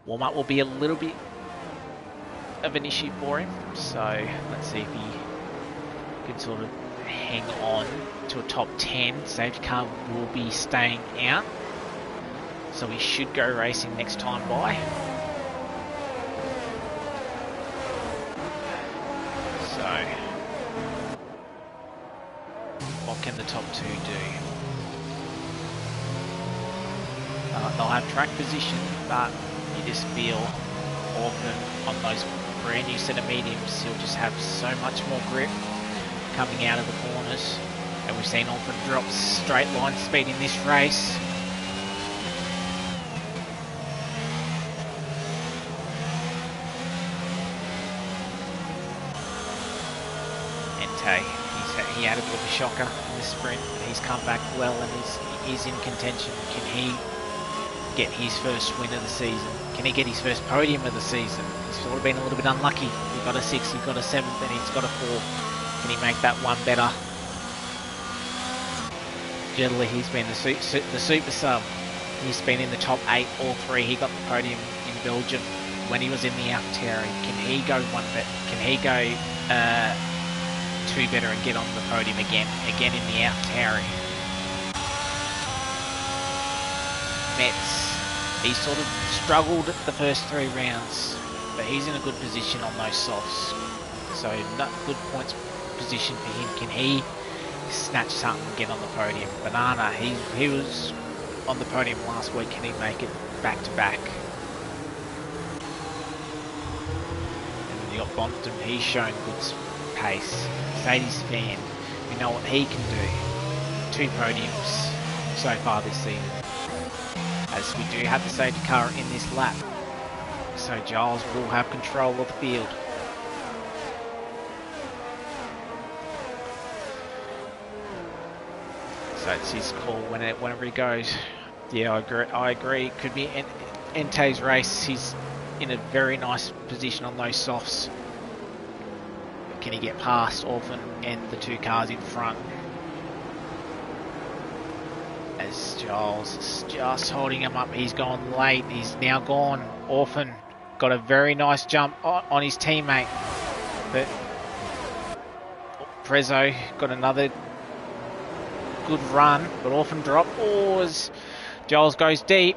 warm-up will be a little bit of an issue for him, so let's see if he can sort of hang on to a top 10. Safety car will be staying out, so we should go racing next time by. So what can the top two do? They'll have track position, but you just feel Orphan on those brand new set of mediums, he'll just have so much more grip coming out of the corners. And we've seen Orphan drop straight line speed in this race. Entei, he had a bit of a shocker in the sprint, but he's come back well and is in contention. Can he get his first win of the season? Can he get his first podium of the season? He's sort of been a little bit unlucky. He got a 6, he got a 7th, and he's got a 4. Can he make that one better? Generally, he's been the super sub. He's been in the top 8 all 3. He got the podium in Belgium when he was in the AlphaTauri. Can he go one better? Can he go 2 better and get on the podium again in the AlphaTauri? Metz, he sort of struggled the first 3 rounds, but he's in a good position on those softs, so not good points position for him. Can he snatch something and get on the podium? Banana, he was on the podium last week. Can he make it back to back? And then you got Bompton, he's shown good pace. Mercedes fan, we know what he can do. 2 podiums so far this season, as we do have the safety car in this lap, so Giles will have control of the field. So it's his call whenever he goes. Yeah, I agree. It could be Entei's race. He's in a very nice position on those softs. Can he get past Orphan and the 2 cars in front? As Giles is just holding him up, he's gone late, he's now gone. Orphan got a very nice jump on his teammate, but Prezzo got another good run, but Orphan drop. Oh, as Giles goes deep.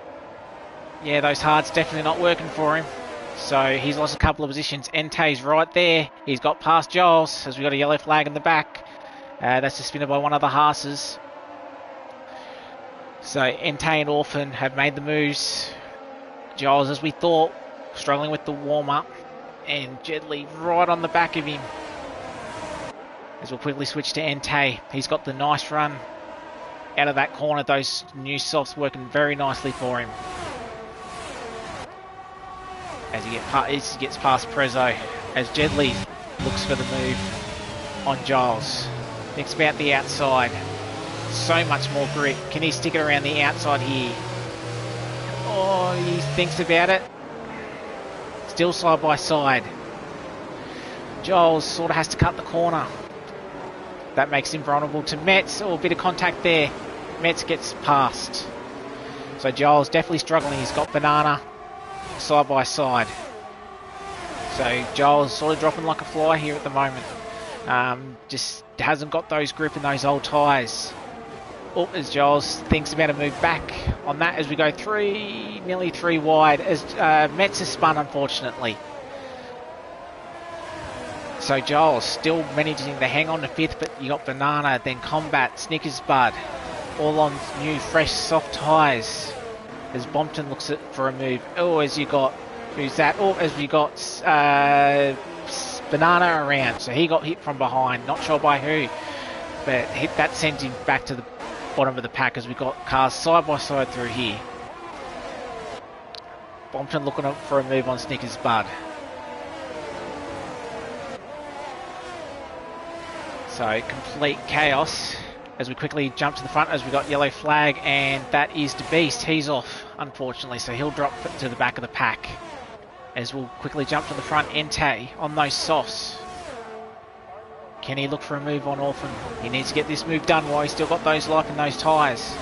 Yeah, those hards definitely not working for him, so he's lost a couple of positions. Entei's right there, he's got past Giles, as we got a yellow flag in the back. That's suspended by one of the Haas's. So Entei and Orphan have made the moves. Giles, as we thought, struggling with the warm-up, and Jedley right on the back of him. As we'll quickly switch to Entei. He's got the nice run out of that corner. Those new softs working very nicely for him. As he gets past Prezzo, as Jedley looks for the move on Giles. Thinks about the outside. So much more grip. Can he stick it around the outside here? Oh, he thinks about it. Still side by side. Giles sort of has to cut the corner. That makes him vulnerable to Metz. Oh, a bit of contact there. Metz gets past. So Giles definitely struggling. He's got Banana side by side. So Giles sort of dropping like a fly here at the moment. Just hasn't got those grip in those old tyres. Oh, as Giles thinks about a move back on that as we go nearly three wide as Metz is spun, unfortunately. So Giles still managing to hang on to 5th, but you got Banana, then Combat, Snickers Bud, all on new, fresh, soft tyres. As Bompton looks for a move. Oh, as you got, who's that? Oh, as we got Banana around, so he got hit from behind, not sure by who, but that sends him back to the bottom of the pack as we got cars side by side through here. Bompton looking up for a move on Snickers Bud. So complete chaos as we quickly jump to the front as we got yellow flag, and that is the Beast. He's off, unfortunately, so he'll drop to the back of the pack. As we'll quickly jump to the front, Entei on those softs. Can he look for a move on Orphan? He needs to get this move done while he's still got those life in those tyres.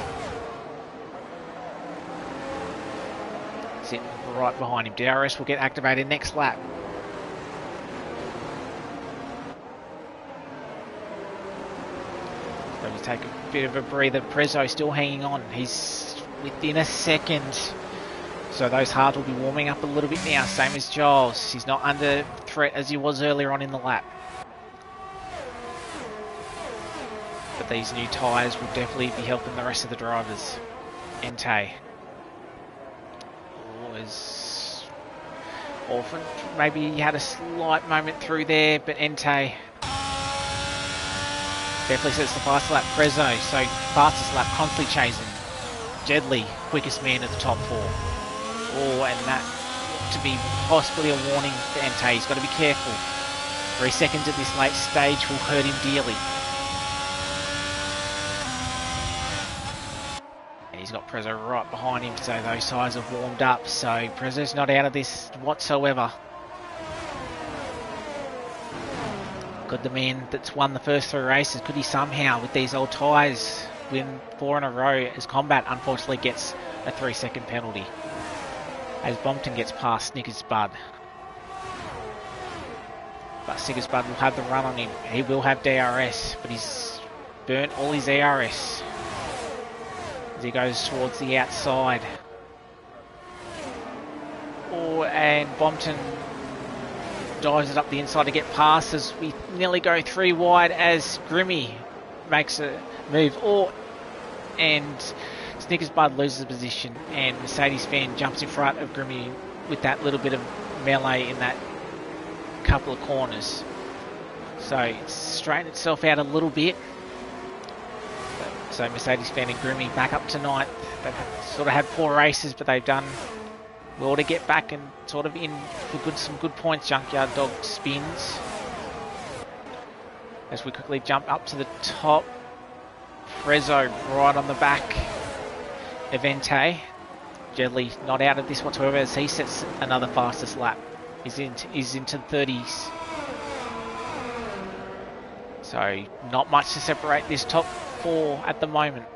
Sitting right behind him. DRS will get activated next lap. So we take a bit of a breather. Prezzo still hanging on. He's within a second. So those hards will be warming up a little bit now, same as Giles. He's not under threat as he was earlier on in the lap. But these new tyres will definitely be helping the rest of the drivers. Entei. Was Orphan. Maybe he had a slight moment through there, but Entei definitely sets the fast lap. Prezzo, so fastest lap, constantly chasing. Jedley, quickest man at the top 4. Oh, and that to be possibly a warning for Entei. He's got to be careful. 3 seconds at this late stage will hurt him dearly. And he's got Prezzo right behind him, so those tyres have warmed up. So Prezzo's not out of this whatsoever. Could the man that's won the first 3 races, could he somehow, with these old tyres, win 4 in a row, as Combat unfortunately gets a 3-second penalty? As Bompton gets past Snickers Bud. But Snickers Bud will have the run on him. He will have DRS, but he's burnt all his ERS as he goes towards the outside. Oh, and Bompton dives it up the inside to get past as we nearly go 3 wide as Grimmy makes a move. Oh, and Snickers Bud loses position, and Mercedes fan jumps in front of Grimmy with that little bit of melee in that couple of corners. So it's straightened itself out a little bit. So Mercedes fan and Grimmy back up to 9th. They've sort of had poor races, but they've done well to get back and sort of in for some good points. Junkyard Dog spins. As we quickly jump up to the top. Prezzo right on the back of Entei. Jedley not out of this whatsoever as he sets another fastest lap. He's into the 30s. So not much to separate this top 4 at the moment.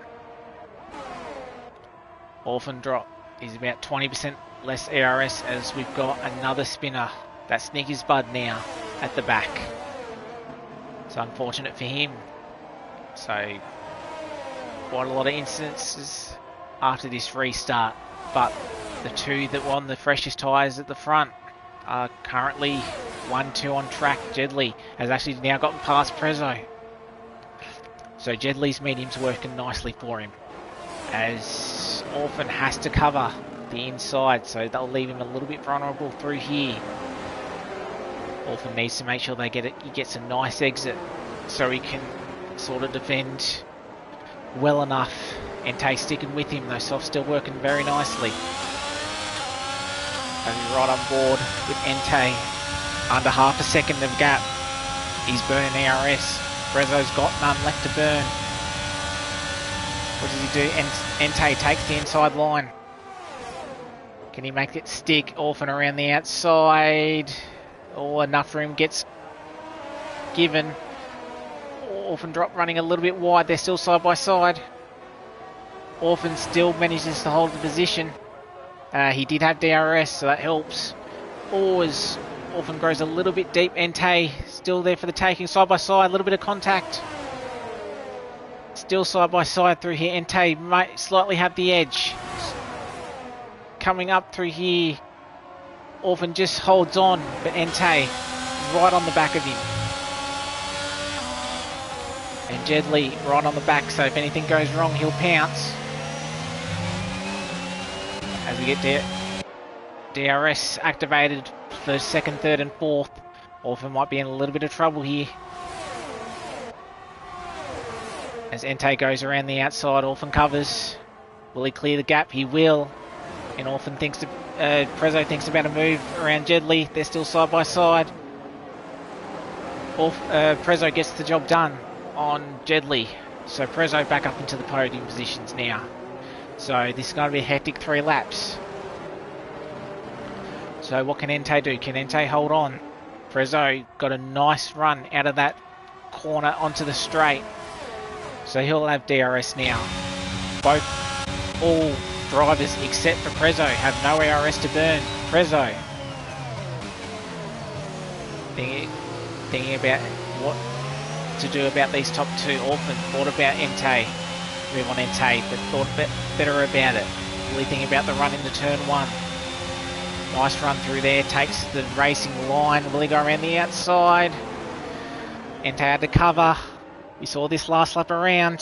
Orphan drop is about 20% less ERS as we've got another spinner. That's Snickers Bud now at the back. It's unfortunate for him. So quite a lot of incidences after this restart, but the 2 that were on the freshest tyres at the front are currently 1-2 on track. Jedley has actually now gotten past Prezzo. So Jedley's medium's working nicely for him as Orphan has to cover the inside, so they'll leave him a little bit vulnerable through here. Orphan needs to make sure he gets a nice exit so he can sort of defend well enough. Entei sticking with him, those softs still working very nicely. He's right on board with Entei. Under half a second of gap. He's burning ERS. Prezzo's got none left to burn. What does he do? Entei takes the inside line. Can he make it stick? Orphan around the outside. Oh, enough room gets given. Orphan drop running a little bit wide. They're still side by side. Orphan still manages to hold the position. He did have DRS, so that helps. Oh, as Orphan grows a little bit deep. Entei still there for the taking, side by side, a little bit of contact. Still side by side through here. Entei might slightly have the edge. Coming up through here. Orphan just holds on, but Entei right on the back of him. And Jedley right on the back, so if anything goes wrong, he'll pounce. As we get DRS activated for second, third and fourth. Orphan might be in a little bit of trouble here. As Entei goes around the outside, Orphan covers. Will he clear the gap? He will. And Orphan thinks, Prezzo thinks about a move around Jedley. They're still side by side. Prezzo gets the job done on Jedley. So Prezzo back up into the podium positions now. So this is going to be a hectic 3 laps. So what can Entei do? Can Entei hold on? Prezzo got a nice run out of that corner onto the straight. So he'll have DRS now. All drivers except for Prezzo have no ARS to burn. Prezzo thinking about what to do about these top 2. Orphan thought about Entei. Move on Entei, but thought a bit better about it. Really thinking about the run into turn 1. Nice run through there, takes the racing line. Will he go around the outside? Entei had to cover. We saw this last lap around.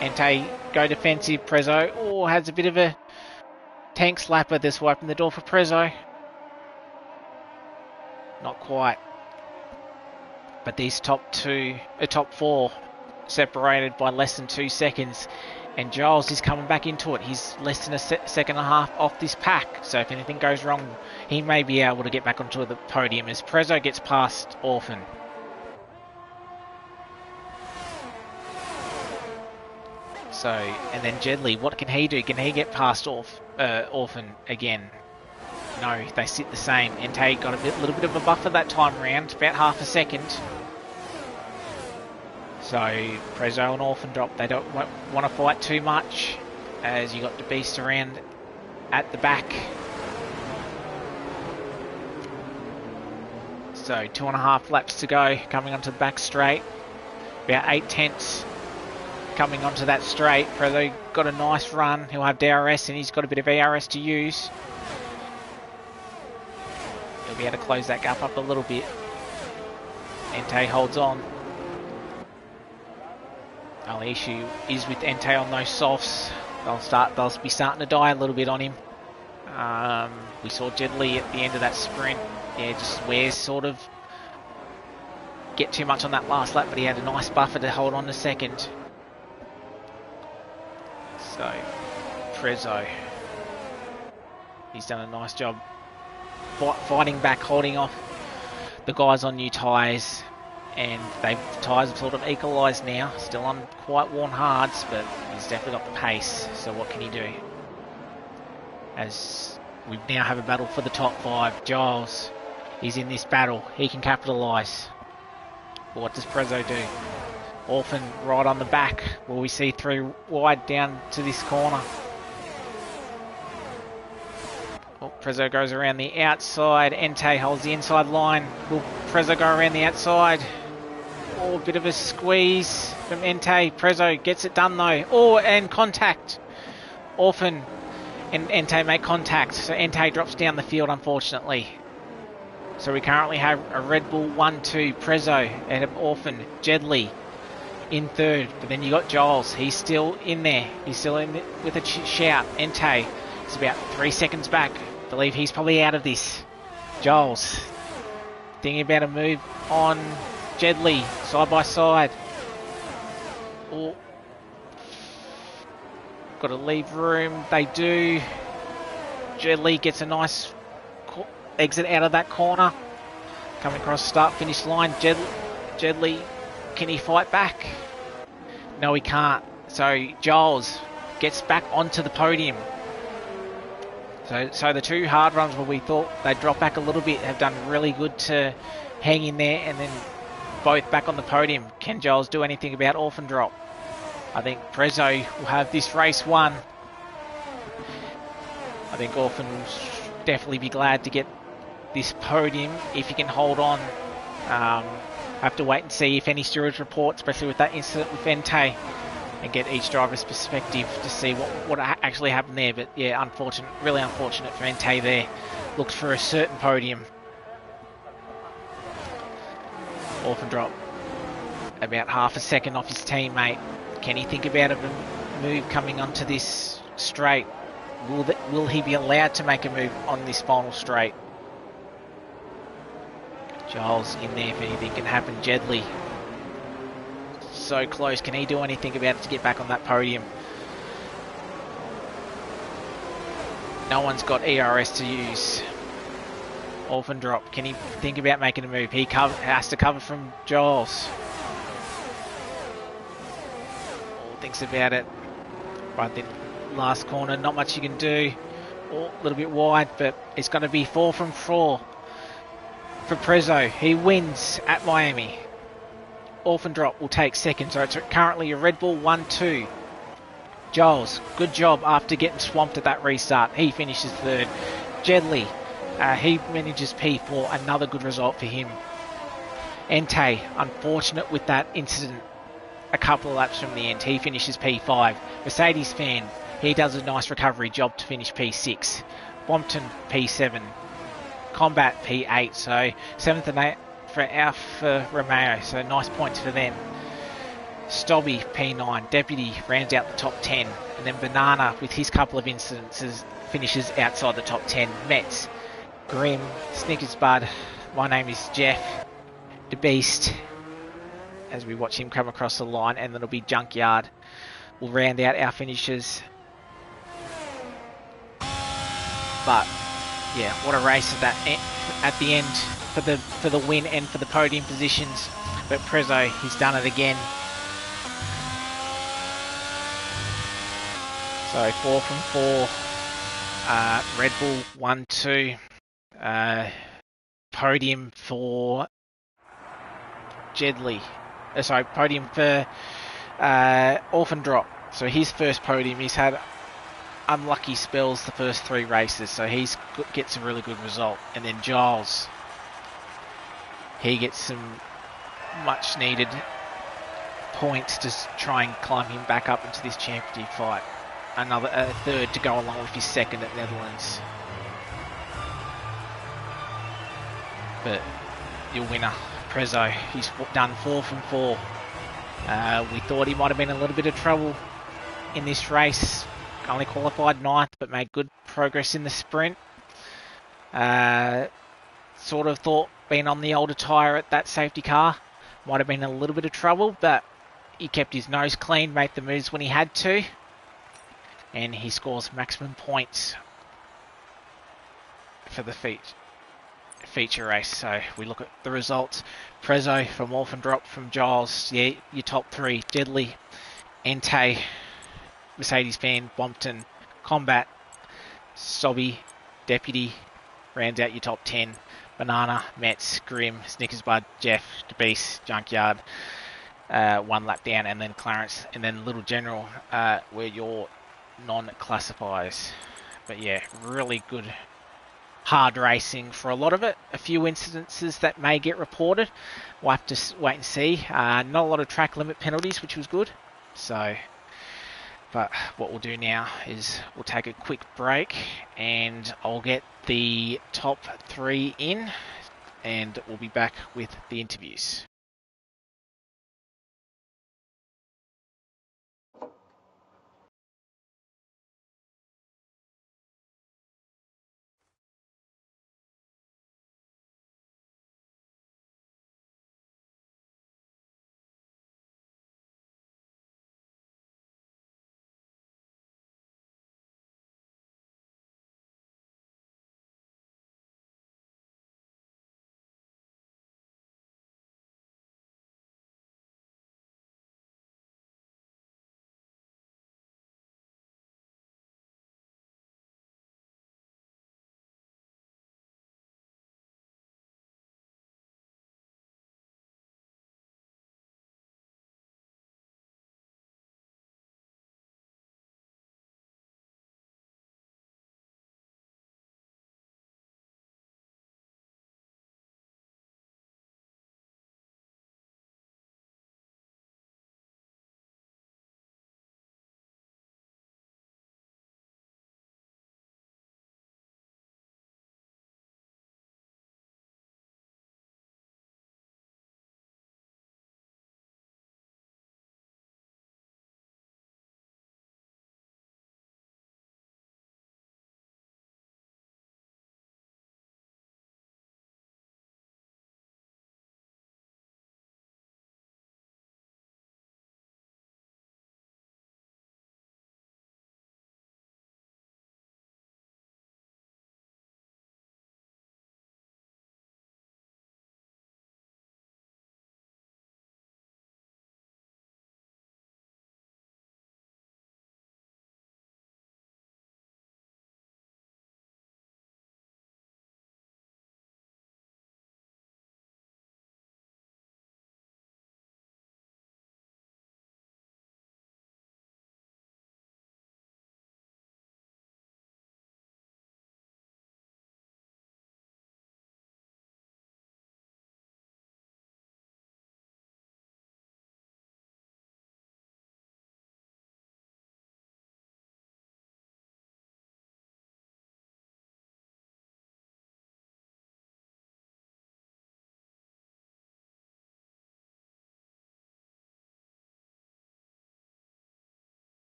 Entei go defensive. Prezzo has a bit of a tank slapper. This will open the door for Prezzo. Not quite. But these top 4 separated by less than 2 seconds. And Giles is coming back into it. He's less than a second and a half off this pack. So if anything goes wrong, he may be able to get back onto the podium as Prezzo gets past Orphan. So, and then Jedley, what can he do? Can he get past Orphan again? No, they sit the same. Entei got a little bit of a buffer that time round, about half a second. So Prezzo and Orphan drop. They don't want to fight too much, as you got the beast around at the back. So 2.5 laps to go, coming onto the back straight. About 8 tenths coming onto that straight. Prezzo got a nice run. He'll have DRS and he's got a bit of ARS to use. He'll be able to close that gap up a little bit. Entei holds on. Only issue is with Entei on those softs. They'll be starting to die a little bit on him. We saw Jedley at the end of that sprint. Yeah, just Wares sort of get too much on that last lap, but he had a nice buffer to hold on to second. So, Prezzo, he's done a nice job fighting back, holding off the guys on new tyres, and the tyres have sort of equalised now. Still on quite worn hards, but he's definitely got the pace. So what can he do? As we now have a battle for the top 5. Giles is in this battle. He can capitalise. But what does Prezzo do? Orphan right on the back. Will we see 3 wide down to this corner? Oh, Prezzo goes around the outside. Entei holds the inside line. Will Prezzo go around the outside? Oh, a bit of a squeeze from Entei. Prezzo gets it done though. Oh, and contact. Orphan and Entei make contact. So Entei drops down the field, unfortunately. So we currently have a Red Bull 1-2. Prezzo and Orphan. Jedley in third. But then you got Giles. He's still in there. He's still in with a shout. Entei is about 3 seconds back. I believe he's probably out of this. Giles thinking about a move on Jedley, side by side. Oh. Got to leave room. They do. Jedley gets a nice exit out of that corner. Coming across the start-finish line. Jedley, can he fight back? No, he can't. So Giles gets back onto the podium. So the 2 hard runs where we thought they'd drop back a little bit have done really good to hang in there, and then both back on the podium. Can Giles do anything about Orphan drop? I think Prezzo will have this race won. I think Orphan will definitely be glad to get this podium if he can hold on. have to wait and see if any stewards report, especially with that incident with Vente, and get each driver's perspective to see what actually happened there. But yeah, unfortunate, really unfortunate for Vente there. Looked for a certain podium. Orphan drop about half a second off his teammate. Can he think about a move coming onto this straight? Will he be allowed to make a move on this final straight? Giles in there if anything can happen. Jedley so close. Can he do anything about it to get back on that podium? No one's got ERS to use. Orphan drop. Can he think about making a move? He has to cover from Giles. All thinks about it. Right then, last corner. Not much you can do. A little bit wide, but it's going to be 4 from 4 for Prezzo. He wins at Miami. Orphan drop will take second, so it's currently a Red Bull 1-2. Giles, good job after getting swamped at that restart. He finishes third. Jedley, he manages P4, another good result for him. Entei, unfortunate with that incident a couple of laps from the end. He finishes P5. Mercedes fan, he does a nice recovery job to finish P6. Bompton, P7. Combat, P8. So 7th and 8th for Alfa Romeo. So nice points for them. Stobby, P9. Deputy rounds out the top 10. And then Banana, with his couple of incidences, finishes outside the top 10. Metz, Grim, Snickers Bud. My name is Jeff, the Beast, as we watch him come across the line, and then it'll be Junkyard. We'll round out our finishes. But yeah, what a race at the end for the win and for the podium positions. But Prezzo, he's done it again. So 4 from 4. Red Bull 1-2. Podium for Jedley. Sorry, podium for Orphan Drop. So his first podium. He's had unlucky spells the first 3 races, so he gets a really good result. And then Giles, he gets some much needed points to try and climb him back up into this championship fight. Another third to go along with his second at Netherlands. But your winner, Prezzo, he's done 4 from 4. We thought he might have been in a little bit of trouble in this race. Only qualified 9th, but made good progress in the sprint. Sort of thought being on the older tyre at that safety car might have been a little bit of trouble, but he kept his nose clean, made the moves when he had to, and he scores maximum points for the feature race. So we look at the results. Prezzo from Orphan Drop from Giles, yeah, your top 3. Jedley, Entei, Mercedes fan, Bompton, Combat, Sobby, Deputy, rounds out your top 10. Banana, Metz, Grim, Snickers Bud, Jeff, DeBeast, Junkyard, 1 lap down, and then Clarence, and then Little General were your non-classifiers. But yeah, really good hard racing for a lot of it. A few incidences that may get reported. We'll have to wait and see. Not a lot of track limit penalties, which was good. So, but what we'll do now is we'll take a quick break and I'll get the top 3 in and we'll be back with the interviews.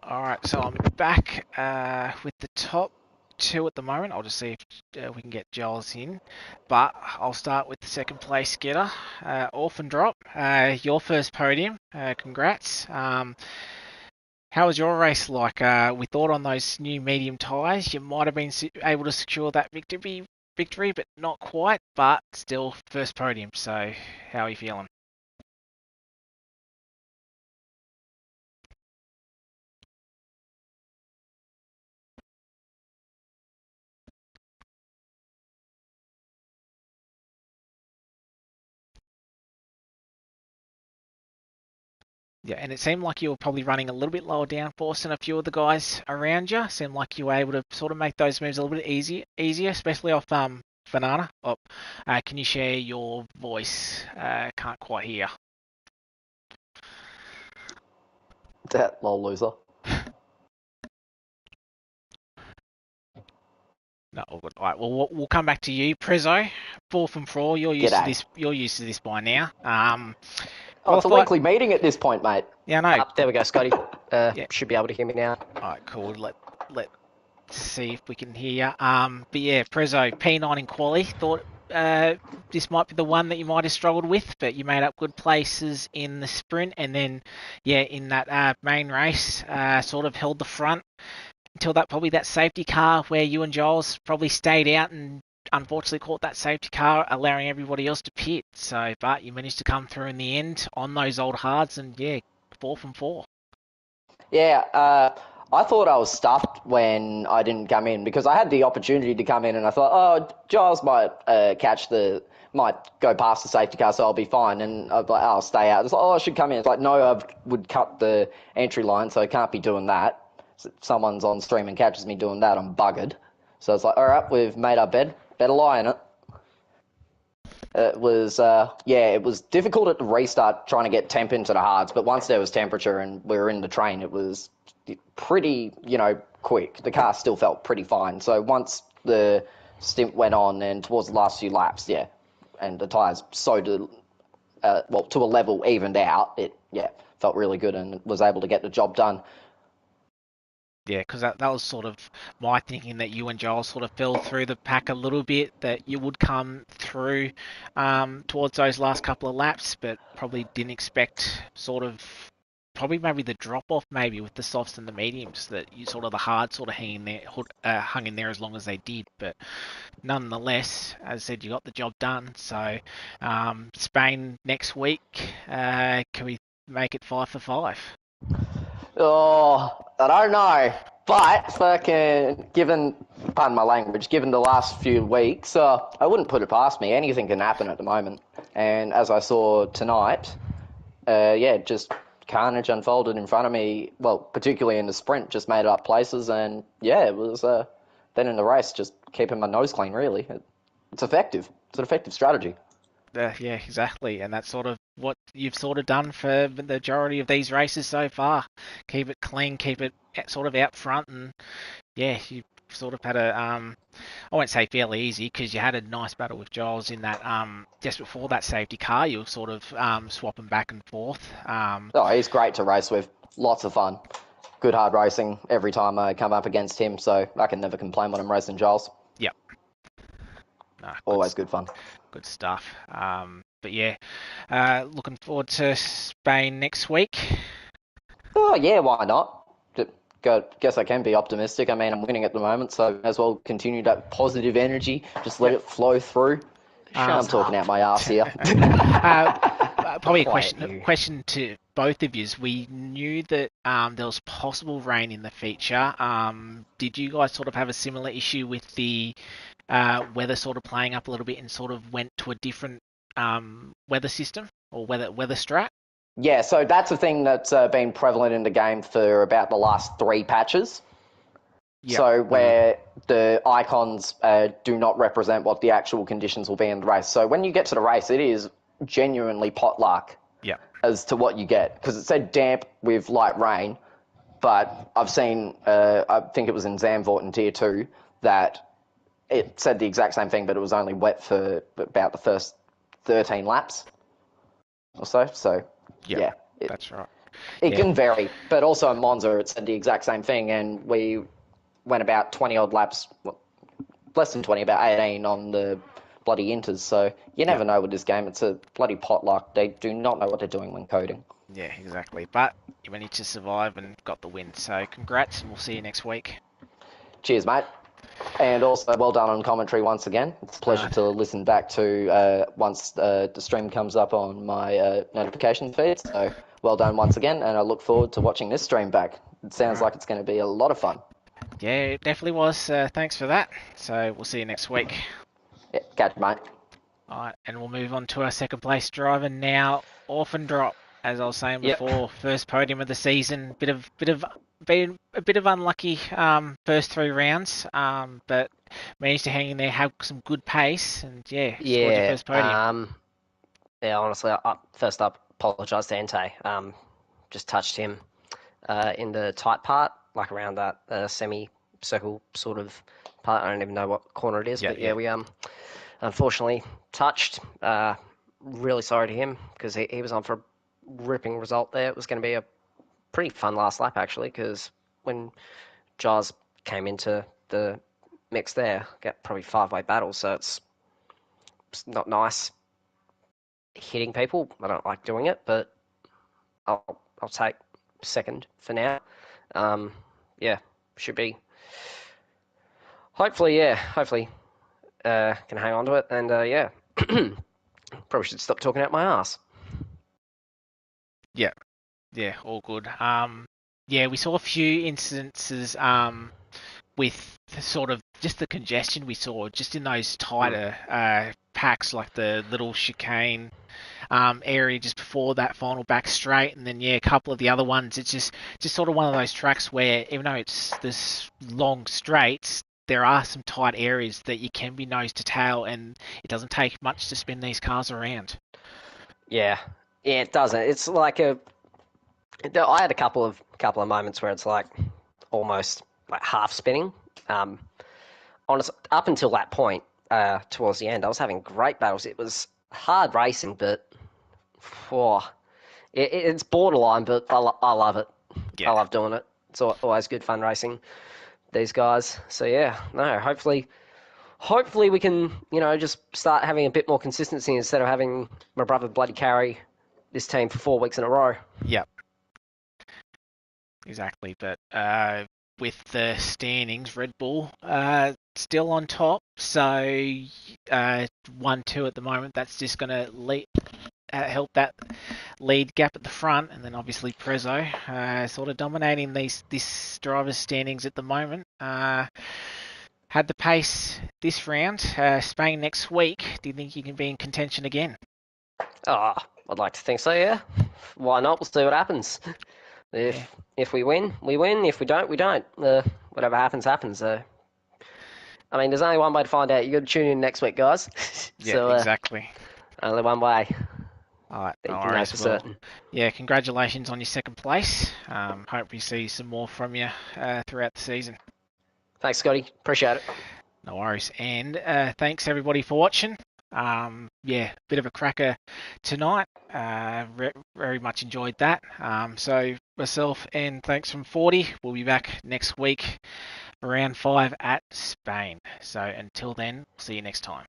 All right, so I'm back with the top two at the moment. I'll just see if we can get Giles in, but I'll start with the second place getter, Orphan Drop. Your first podium. Congrats. How was your race like? We thought on those new medium tyres you might have been able to secure that victory, but not quite. But still, first podium. So, how are you feeling? Yeah, and it seemed like you were probably running a little bit lower downforce than a few of the guys around you. Seemed like you were able to sort of make those moves a little bit easier, especially off Banana. Oh, can you share your voice? Can't quite hear. That lol loser. No, all good. All right, well, we'll come back to you, Prezzo. 4 from 4. You're used to G'day. this. You're used to this by now. Oh, it's a Qualified. weekly meeting at this point, mate. Yeah, no. There we go, Scotty. Yeah. Should be able to hear me now. All right, cool. Let's see if we can hear. But yeah, Prezzo P9 in quali. Thought this might be the one that you might have struggled with, but you made up good places in the sprint, and then yeah, in that main race, sort of held the front until that safety car where you and Giles probably stayed out and unfortunately caught that safety car, allowing everybody else to pit. So, but you managed to come through in the end on those old hards, and yeah, 4 from 4. Yeah, I thought I was stuffed when I didn't come in because I had the opportunity to come in and I thought, oh, Giles might might go past the safety car, so I'll be fine. And I was like, I'll stay out. It's like, oh, I should come in. It's like, no, I would cut the entry line, so I can't be doing that. If someone's on stream and catches me doing that, I'm buggered. So it's like, all right, we've made our bed. Better lie in it. It was, it was difficult at the restart trying to get temp into the hards, but once there was temperature and we were in the train, it was pretty, quick. The car still felt pretty fine. So once the stint went on and towards the last few laps, yeah, and the tyres to a level evened out, it, felt really good and was able to get the job done. Yeah, because that was sort of my thinking that you and Giles sort of fell through the pack a little bit, that you would come through towards those last couple of laps, but probably didn't expect probably maybe the drop off maybe with the softs and the mediums, that you sort of the hard sort of hung in there as long as they did. But nonetheless, as I said, you got the job done. So Spain next week, can we make it 5 for 5? Oh, I don't know. But pardon my language, given the last few weeks, I wouldn't put it past me. Anything can happen at the moment. And as I saw tonight, just carnage unfolded in front of me. Well, particularly in the sprint, just made up places. And yeah, it was then in the race, just keeping my nose clean, really. It's effective. It's an effective strategy. Yeah, exactly, and that's sort of what you've sort of done for the majority of these races so far. Keep it clean, keep it sort of out front, and yeah, you sort of had I won't say fairly easy, because you had a nice battle with Giles in that just before that safety car. You were sort of swapping back and forth. He's great to race with. Lots of fun. Good hard racing every time I come up against him, so I can never complain when I'm racing Giles. Yep. No, always good fun. Good stuff. But yeah, looking forward to Spain next week. Oh yeah, why not? Guess I can be optimistic. I mean, I'm winning at the moment, so as well continue that positive energy. Just let it flow through. I'm talking out my ass here. Probably a question to both of you. We knew that there was possible rain in the feature. Did you guys sort of have a similar issue with the weather sort of playing up a little bit and sort of went to a different weather system or weather strat? Yeah, so that's a thing that's been prevalent in the game for about the last 3 patches. Yep. So where the icons do not represent what the actual conditions will be in the race. So when you get to the race, it is genuinely pot luck as to what you get. Because it said damp with light rain, but I've seen, I think it was in Zandvoort in Tier 2, that it said the exact same thing, but it was only wet for about the first 13 laps or so. So, yeah, that's right. It Yeah. can vary, but also in Monza, it said the exact same thing, and we went about 20 odd laps, well, less than 20, about 18 on the bloody Inters. So you never Yep. know with this game. It's a bloody potluck. They do not know what they're doing when coding. Yeah, exactly. But you managed to survive and got the win. So congrats, and we'll see you next week. Cheers, mate. And also, well done on commentary once again. It's a pleasure to listen back to once the stream comes up on my notification feed. So, well done once again, and I look forward to watching this stream back. It sounds like it's going to be a lot of fun. Yeah, it definitely was. Thanks for that. So we'll see you next week. Yeah, catch you, mate. All right, and we'll move on to our second place driver now. Orphan Drop, as I was saying before, first podium of the season. Been a bit of unlucky first 3 rounds, but managed to hang in there, have some good pace, and scored your first podium. Honestly, first up, apologise to Ente. Just touched him in the tight part, like around that semi-circle sort of part. I don't even know what corner it is, but we unfortunately touched. Really sorry to him because he was on for a ripping result there. It was going to be a pretty fun last lap actually, because when Jaws came into the mix there, got probably 5-way battle, so it's not nice hitting people. I don't like doing it, but I'll take second for now. Should be. Hopefully can hang on to it, and probably should stop talking out my ass. Yeah, all good. We saw a few instances with sort of just the congestion we saw just in those tighter packs, like the little chicane area just before that final back straight, and then a couple of the other ones. It's just sort of one of those tracks where even though it's this long straights, there are some tight areas that you can be nose to tail, and it doesn't take much to spin these cars around. Yeah, it doesn't. It's like I had a couple of moments where it's like almost like half spinning. Honestly, up until that point, towards the end, I was having great battles. It was hard racing, but it's borderline. But I love it. Yeah. I love doing it. It's always good fun racing these guys. So hopefully we can just start having a bit more consistency instead of having my brother bloody carry this team for 4 weeks in a row. Yep. Exactly, but with the standings, Red Bull still on top, so 1-2 at the moment. That's just going to help that lead gap at the front, and then obviously Prezzo sort of dominating this driver's standings at the moment. Had the pace this round. Spain next week. Do you think you can be in contention again? Oh, I'd like to think so, yeah. Why not? We'll see what happens. If we win, we win. If we don't, we don't. Whatever happens, happens. I mean, there's only one way to find out. You got to tune in next week, guys. Yeah, exactly. Only one way. All right, no worries. For certain. Yeah, congratulations on your second place. Hope we see some more from you throughout the season. Thanks, Scotty. Appreciate it. No worries. And thanks everybody for watching. Bit of a cracker tonight. Very much enjoyed that. So myself and thanks from Foord, we'll be back next week for round 5 at Spain. So until then, see you next time.